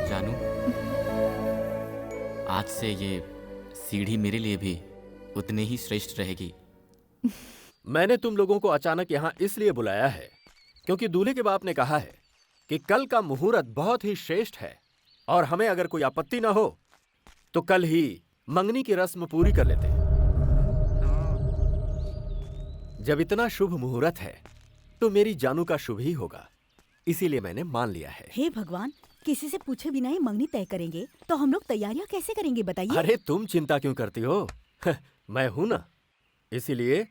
D: जानू, आज से ये सीढ़ी मेरे लिए भी उतने ही श्रेष्ठ रहेगी।
K: मैंने तुम लोगों को अचानक यहाँ इसलिए बुलाया है क्योंकि दूल्हे के बाप ने कहा है कि कल का मुहूर्त बहुत ही श्रेष्ठ है, और हमें अगर कोई आपत्ति ना हो तो कल ही मंगनी की रस्म पूरी कर लेते। जब इतना शुभ मुहूर्त है तो मेरी जानू का शुभ ही होगा, इसीलिए मैंने मान लिया है।
M: हे भगवान, किसी से पूछे बिना ही मंगनी तय करेंगे तो हम लोग तैयारियां कैसे करेंगे बताइए?
K: अरे तुम चिंता क्यों करती हो? मैं हूं ना, इसीलिए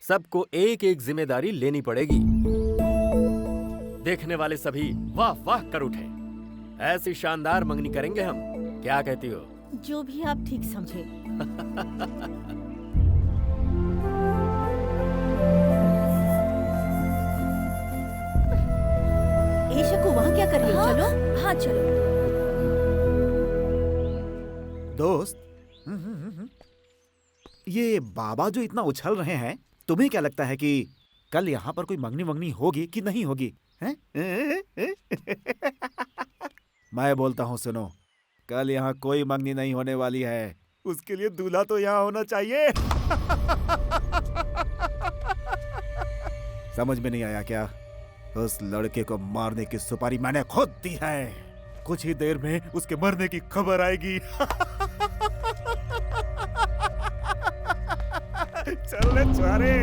K: सबको एक एक जिम्मेदारी लेनी पड़ेगी। देखने वाले सभी वाह वाह कर उठे। ऐसी शानदार मंगनी करेंगे हम, क्या कहती हो?
M: जो भी आप ठीक समझे। शकु, वहाँ क्या कर रही हो? चलो।
L: हाँ चलो।
G: दोस्त, ये बाबा जो इतना उछल रहे हैं, तुम्हें क्या लगता है कि कल यहाँ पर कोई मंगनी वंगनी होगी कि नहीं होगी? हैं? मैं बोलता हूँ, सुनो, कल यहाँ कोई मंगनी नहीं होने वाली है। उसके लिए दूल्हा तो यहाँ होना चाहिए। समझ में नहीं आया क्या? उस लड़के को मारने की सुपारी मैंने खुद दी है। कुछ ही देर में उसके मरने की खबर आएगी। चल रे छुआरे।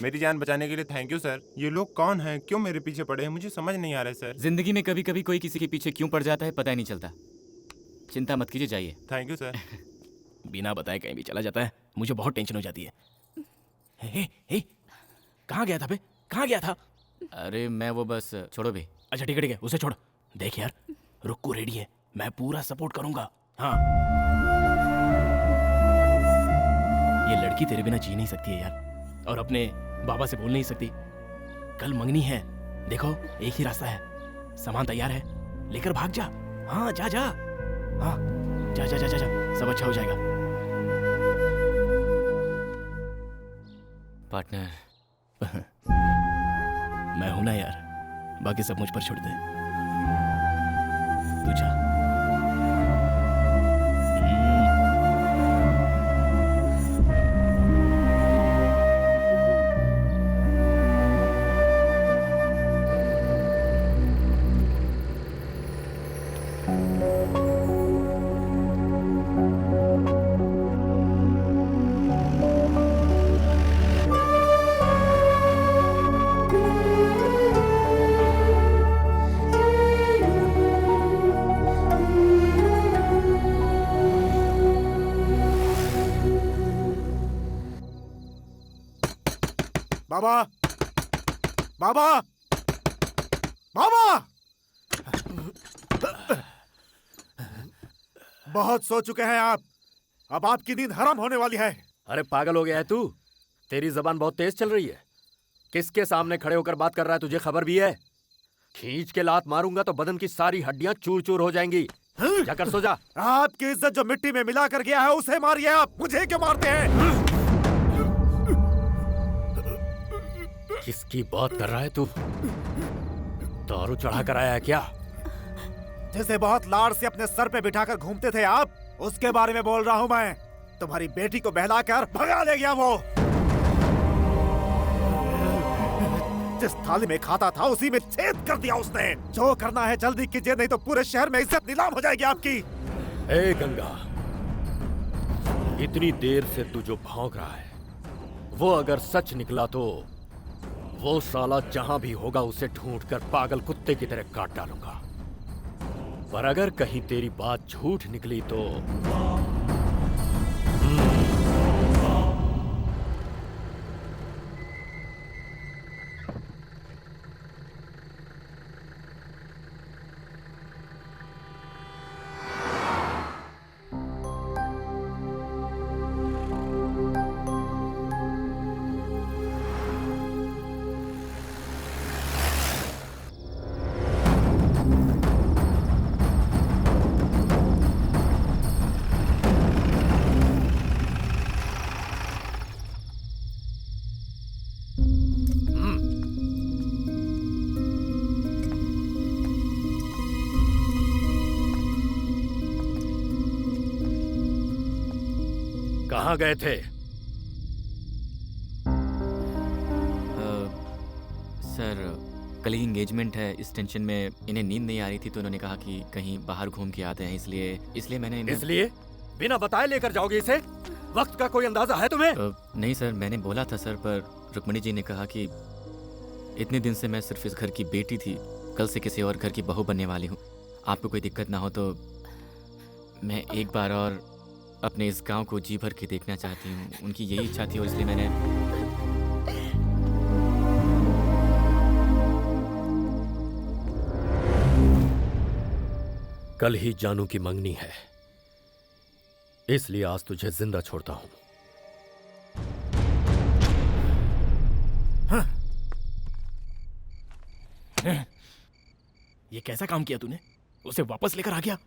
P: मेरी जान बचाने के लिए थैंक यू सर। ये लोग कौन हैं, क्यों मेरे पीछे पड़े हैं, मुझे समझ नहीं आ रहा है सर।
D: जिंदगी में कभी कभी कोई किसी के पीछे क्यों पड़ जाता है पता ही नहीं चलता। चिंता मत कीजिए, जाइए।
P: Thank you sir.
A: बिना बताए कहीं भी चला जाता है, मुझे बहुत टेंशन हो जाती है। हे, कहाँ गया था बे? कहाँ गया था?
D: अरे मैं वो बस छोड़ो भी।
A: अच्छा ठीक है, उसे छोड़। देख यार, रुक्कू रेडी है, मैं पूरा सपोर्ट करूंगा। हाँ, ये लड़की तेरे बिना जी नहीं सकती है यार, और अपने बाबा से बोल नहीं सकती। कल मंगनी है, देखो एक ही रास्ता है, सामान तैयार है, लेकर भाग जा। हाँ जा जा, हाँ जा जा जा जा, जा। सब अच्छा हो जाएगा।
D: पार्टनर
A: मैं हूं ना यार, बाकी सब मुझ पर छोड़ दे। तू जा।
G: बाबा, बाबा, बाबा! बहुत सो चुके हैं आप, अब आपकी नींद हराम होने वाली है।
K: अरे पागल हो गया है तू? तेरी जबान बहुत तेज चल रही है। किसके सामने खड़े होकर बात कर रहा है, तुझे खबर भी है? खींच के लात मारूंगा तो बदन की सारी हड्डियां चूर चूर हो जाएंगी। जाकर सो जा।
G: आपकी इज्जत जो मिट्टी में मिला कर गया है उसे मारिए आप, मुझे क्यों मारते हैं?
K: किसकी बात कर रहा है तू? दारू चढ़ा कर आया है क्या?
G: जिसे बहुत लाड़ से अपने सर पे बिठाकर घूमते थे आप, उसके बारे में बोल रहा हूँ मैं। तुम्हारी बेटी को बहलाकर भगा ले गया वो। जिस थाली में खाता था उसी में छेद कर दिया उसने। जो करना है जल्दी कीजिए, नहीं तो पूरे शहर में इज्जत नीलाम हो जाएगी आपकी।
K: ए गंगा, इतनी देर से तू जो भौंक रहा है वो अगर सच निकला तो वो साला जहां भी होगा उसे ढूंढकर पागल कुत्ते की तरह काट डालूंगा। पर अगर कहीं तेरी बात झूठ निकली तो कहाँ गए थे?
D: सर कल ही एंगेजमेंट है, इस टेंशन में इन्हें नींद नहीं आ रही थी तो उन्होंने कहा कि कहीं बाहर घूम के आते हैं, इसलिए मैंने
K: इसलिए बिना बताए लेकर जाओगे इसे? वक्त का कोई अंदाजा है तुम्हें?
D: नहीं सर, मैंने बोला था सर, पर रुक्मणी जी ने कहा कि इतने दिन से मैं सिर्फ इस घर की बेटी थी, कल से किसी और घर की बहू बनने वाली हूँ। आपको कोई दिक्कत ना हो तो मैं एक बार और अपने इस गांव को जी भर के देखना चाहती हूँ। उनकी यही इच्छा थी और इसलिए मैंने
K: कल ही जानू की मंगनी है, इसलिए आज तुझे जिंदा छोड़ता हूं।
A: हाँ। ये कैसा काम किया तूने? उसे वापस लेकर आ गया।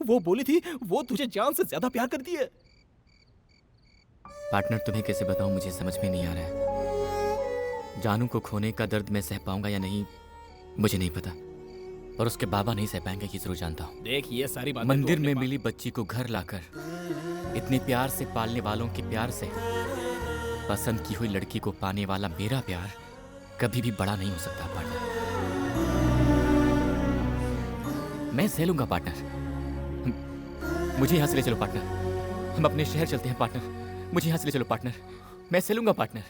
A: वो बोली थी वो तुझे जान से ज्यादा प्यार करती है।
D: पार्टनर तुम्हें कैसे बताऊं, मुझे समझ में नहीं आ रहा है। जानू को खोने का दर्द मैं सह पाऊंगा या नहीं मुझे नहीं पता, पर उसके बाबा नहीं सह पाएंगे ये जरूर जानता हूँ।
A: देख ये सारी बातें
D: मंदिर में मिली बच्ची को घर लाकर इतने प्यार से पालने वालों के प्यार से पसंद की हुई लड़की को पाने वाला मेरा प्यार कभी भी बड़ा नहीं हो सकता पार्टनर। मैं सह लूंगा पार्टनर। मुझे यहाँ से ले चलो पार्टनर, हम अपने शहर चलते हैं पार्टनर। मुझे यहाँ से ले चलो पार्टनर।
O: मैं चलूंगा पार्टनर।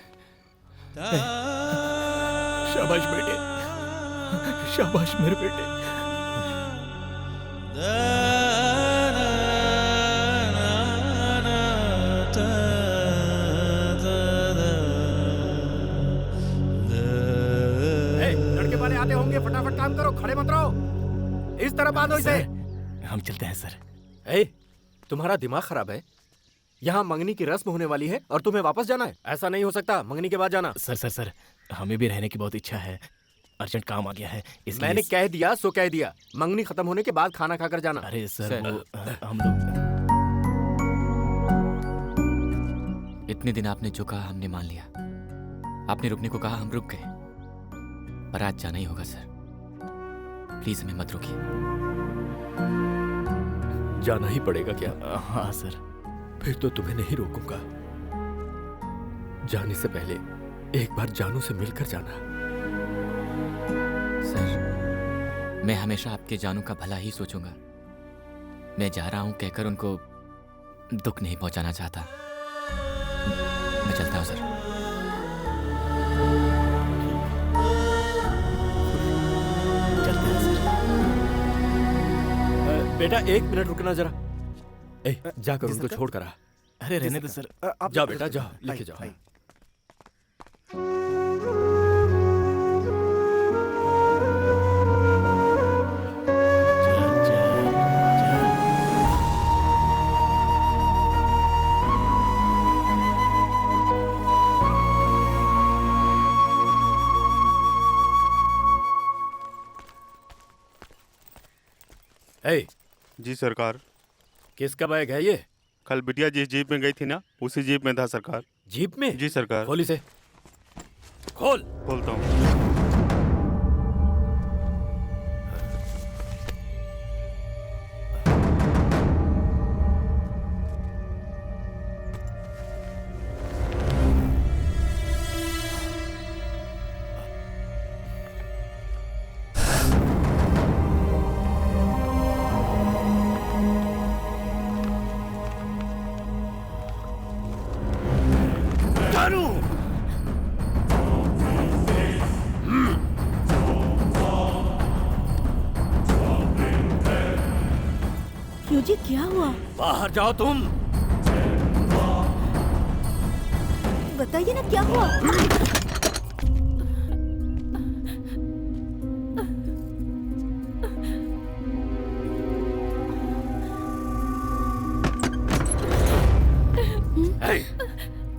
A: शाबाश बेटे, शाबाश मेरे बेटे।
J: लड़के वाले आते होंगे, फटाफट काम करो, खड़े मत रहो। इस तरह बांधो इसे।
A: हम चलते हैं सर।
K: ए, तुम्हारा दिमाग खराब है? यहाँ मंगनी की रस्म होने वाली है और तुम्हें वापस जाना है? ऐसा नहीं हो सकता, मंगनी के बाद जाना।
A: सर हमें भी रहने की बहुत इच्छा है, अर्जेंट काम आ गया है इसलिए।
K: मैंने कह दिया सो कह दिया, मंगनी खत्म होने के बाद खाना खाकर जाना।
A: अरे सर वो हम लोग
O: इतने दिन आपने जो कहा हमने मान लिया। आपने रुकने को कहा, हम रुक गए, पर आज जाना ही होगा सर। प्लीज हमें मत रोकिए।
K: जाना ही पड़ेगा क्या?
A: हाँ सर।
K: फिर तो तुम्हें नहीं रोकूंगा। जाने से पहले एक बार जानू से मिलकर जाना।
O: सर मैं हमेशा आपके जानू का भला ही सोचूंगा। मैं जा रहा हूं कहकर उनको दुख नहीं पहुंचाना चाहता। मैं चलता हूं सर।
K: बेटा 1 मिनट रुकना जरा। जाकर उनको छोड़ कर आ।
A: अरे रहने दो सर।
K: जाओ बेटा जाओ, लेके जाओ।
P: जी सरकार।
K: किसका बैग है ये?
P: कल बिटिया जिस जीप में गई थी ना, उसी जीप में था सरकार।
K: जीप में?
P: जी सरकार।
K: खोल इसे, खोल।
P: खोलता हूँ।
M: क्यों जी, क्या हुआ?
K: बाहर जाओ तुम।
M: बताइए ना क्या हुआ?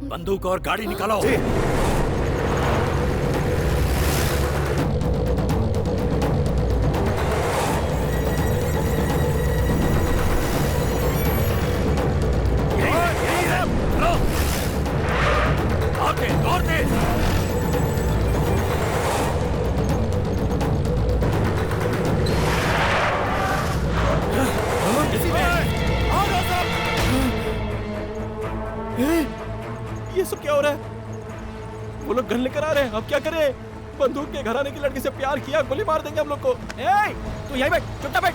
K: बंदूक और गाड़ी निकालो।
A: ये सब क्या हो रहा है? वो लोग गन लेकर आ रहे हैं, अब क्या करें? बंदूक के घराने की लड़की से प्यार किया, गोली मार देंगे हम लोग को। ए, तू यहीं बैठ, चुपचाप बैठ।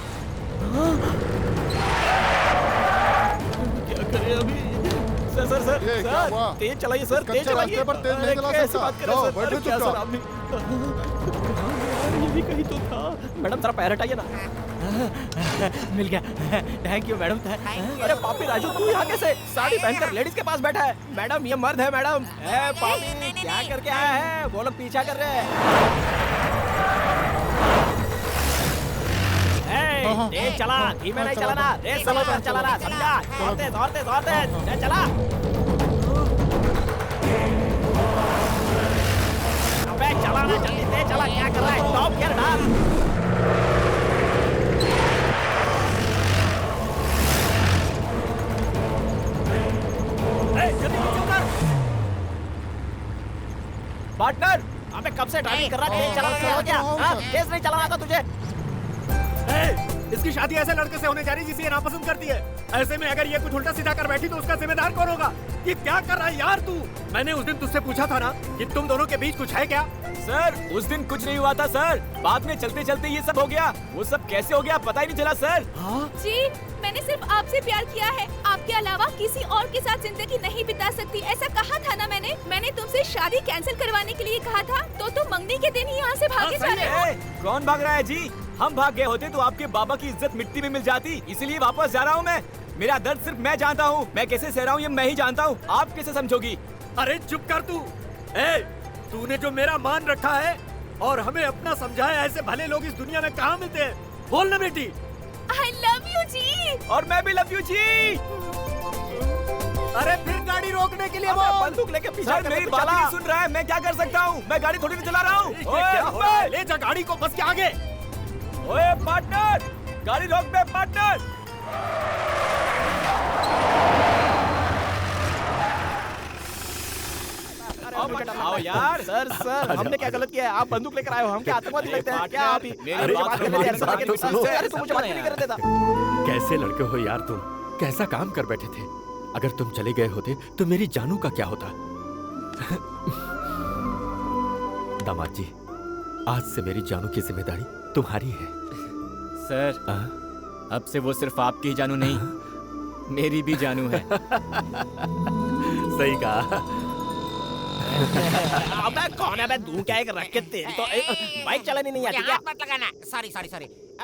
A: क्या करें अभी? सर तेज चलाइए सर, तेज चलाइए। कैसे बात कर रहे हैं सर? क्या सर आप भी? ये भी कहीं तो था। मैडम जरा पैर हटाइए ना। मिल गया, थैंक यू मैडम। अरे पापी राजू, तू यहाँ कैसे? साड़ी पहनकर लेडीज के पास बैठा है। मैडम ये मर्द है मैडम। पापी क्या करके आया है? वो लोग पीछा कर रहे हैं। तेज चला, धीमे नहीं चलाना, रेस समझ कर चलाना, समझा? दौड़ते दौड़ते दौड़ते चला। अबे चला ना, जल्दी तेज चला, क्या कर रहा है? टॉप गियर डाल। पार्टनर, अबे कब से ड्राइविंग कर रहा है? तेज चला क्या? हाँ, तेज नहीं चलाना था तुझे?
J: इसकी शादी ऐसे लड़के से होने जा रही जिसे ये नापसंद करती है। ऐसे में अगर ये कुछ उल्टा सीधा कर बैठी तो उसका जिम्मेदार कौन होगा? ये क्या कर रहा है यार तू? मैंने उस दिन तुझसे पूछा था ना कि तुम दोनों के बीच कुछ है क्या?
D: सर उस दिन कुछ नहीं हुआ था सर, बाद में चलते चलते ये सब हो गया। वो सब कैसे हो गया पता ही नहीं चला सर।
F: जी मैंने सिर्फ आपसे प्यार किया है, आपके अलावा किसी और के साथ जिंदगी नहीं बिता सकती, ऐसा कहा था ना मैंने तुमसे शादी कैंसिल करवाने के लिए कहा था, तो तुम मंगनी के दिन ही यहाँ से भागे जा रहे हो।
D: कौन भाग रहा है जी? हम भाग गए होते तो आपके बाबा की इज्जत मिट्टी में मिल जाती, इसीलिए वापस जा रहा हूँ मैं। मेरा दर्द सिर्फ मैं जानता हूँ, मैं कैसे सह रहा हूँ ये मैं ही जानता हूँ, आप कैसे समझोगी?
K: अरे चुप कर तू। तूने जो मेरा मान रखा है और हमें अपना समझा है, ऐसे भले लोग इस दुनिया में कहाँ मिलते हैं? बोल ना बेटी।
F: I love you जी।
D: और मैं भी लव यू जी।
J: अरे फिर गाड़ी रोकने के लिए बोल।
A: बंदूक लेके पीछे
D: सर मेरी बात नहीं सुन रहा है, मैं क्या कर सकता हूँ? मैं गाड़ी थोड़ी नहीं चला रहा हूँ।
K: ले जा गाड़ी को बस के आगे।
D: ओए पार्टनर, गाड़ी रोक बे पार्टनर। आओ यार।
A: सर हमने क्या गलत किया है? आप बंदूक लेकर आए हो, हम क्या आतंकवादी लगते हैं क्या? आप ही
K: मेरी बात तो सुनो।
A: अरे तुम मुझे बात नहीं कर देता।
K: कैसे लड़के हो यार तुम? कैसा काम कर बैठे थे? अगर तुम चले गए होते तो मेरी जानू का क्या होता? दामाद जी, आज से मेरी जानू की जिम्मेदारी तुम्हारी है।
O: सर अब से वो सिर्फ आपकी ही जानू नहीं, मेरी भी जानू है।
K: सही कहा।
A: अबे कौन है? दूं क्या एक रख के तेल तो बाइक चलानी नहीं आती क्या?
I: हाथ मत लगाना। सॉरी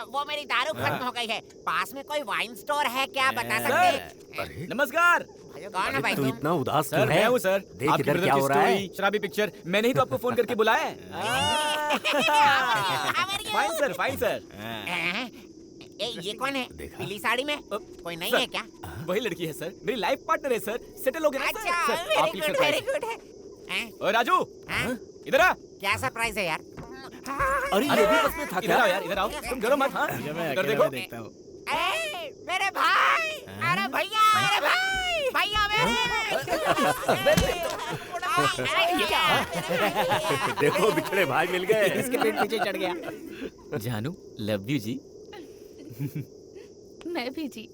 I: वो मेरी दारू खत्म हो गई है, पास में कोई वाइन स्टोर है क्या, बता सकते?
D: सर नमस्कार।
I: कौन है भाई
K: तू इतना उदास
D: सर
K: क्यों है?
D: मैं हूँ सर।
K: देख
D: आपकी
K: इधर
D: ब्रदर
K: क्या
D: की
K: हो रहा है।
D: स्टोरी, शराबी पिक्चर, मैंने ही तो आपको फोन करके बुलाया है। Fine sir.
I: ये कौन है पीली साड़ी में? कोई नहीं है क्या?
D: वही लड़की है सर, मेरी लाइफ पार्टनर है सर, सेटल हो गया ना सर।
I: अच्छा,
D: सर, आपकी
I: वेरी
D: surprise।
I: गुड है।
D: ओए राजू, इधर आ।
I: क्या सरप्राइज है यार?
K: अरे ये भी बस में था
D: इधर आओ यार, इधर आओ, तुम डरो मत। हाँ इधर देखो।
A: देखता हूँ।
I: मेरे भाई, अरे भैया, मेरे भाई, भैया मेरे।
K: देखो बिछड़े भाई मिल गए।
A: इसके पेट पीछे चढ़ गया।
O: जानू लव यू जी।
F: मैं भी जी।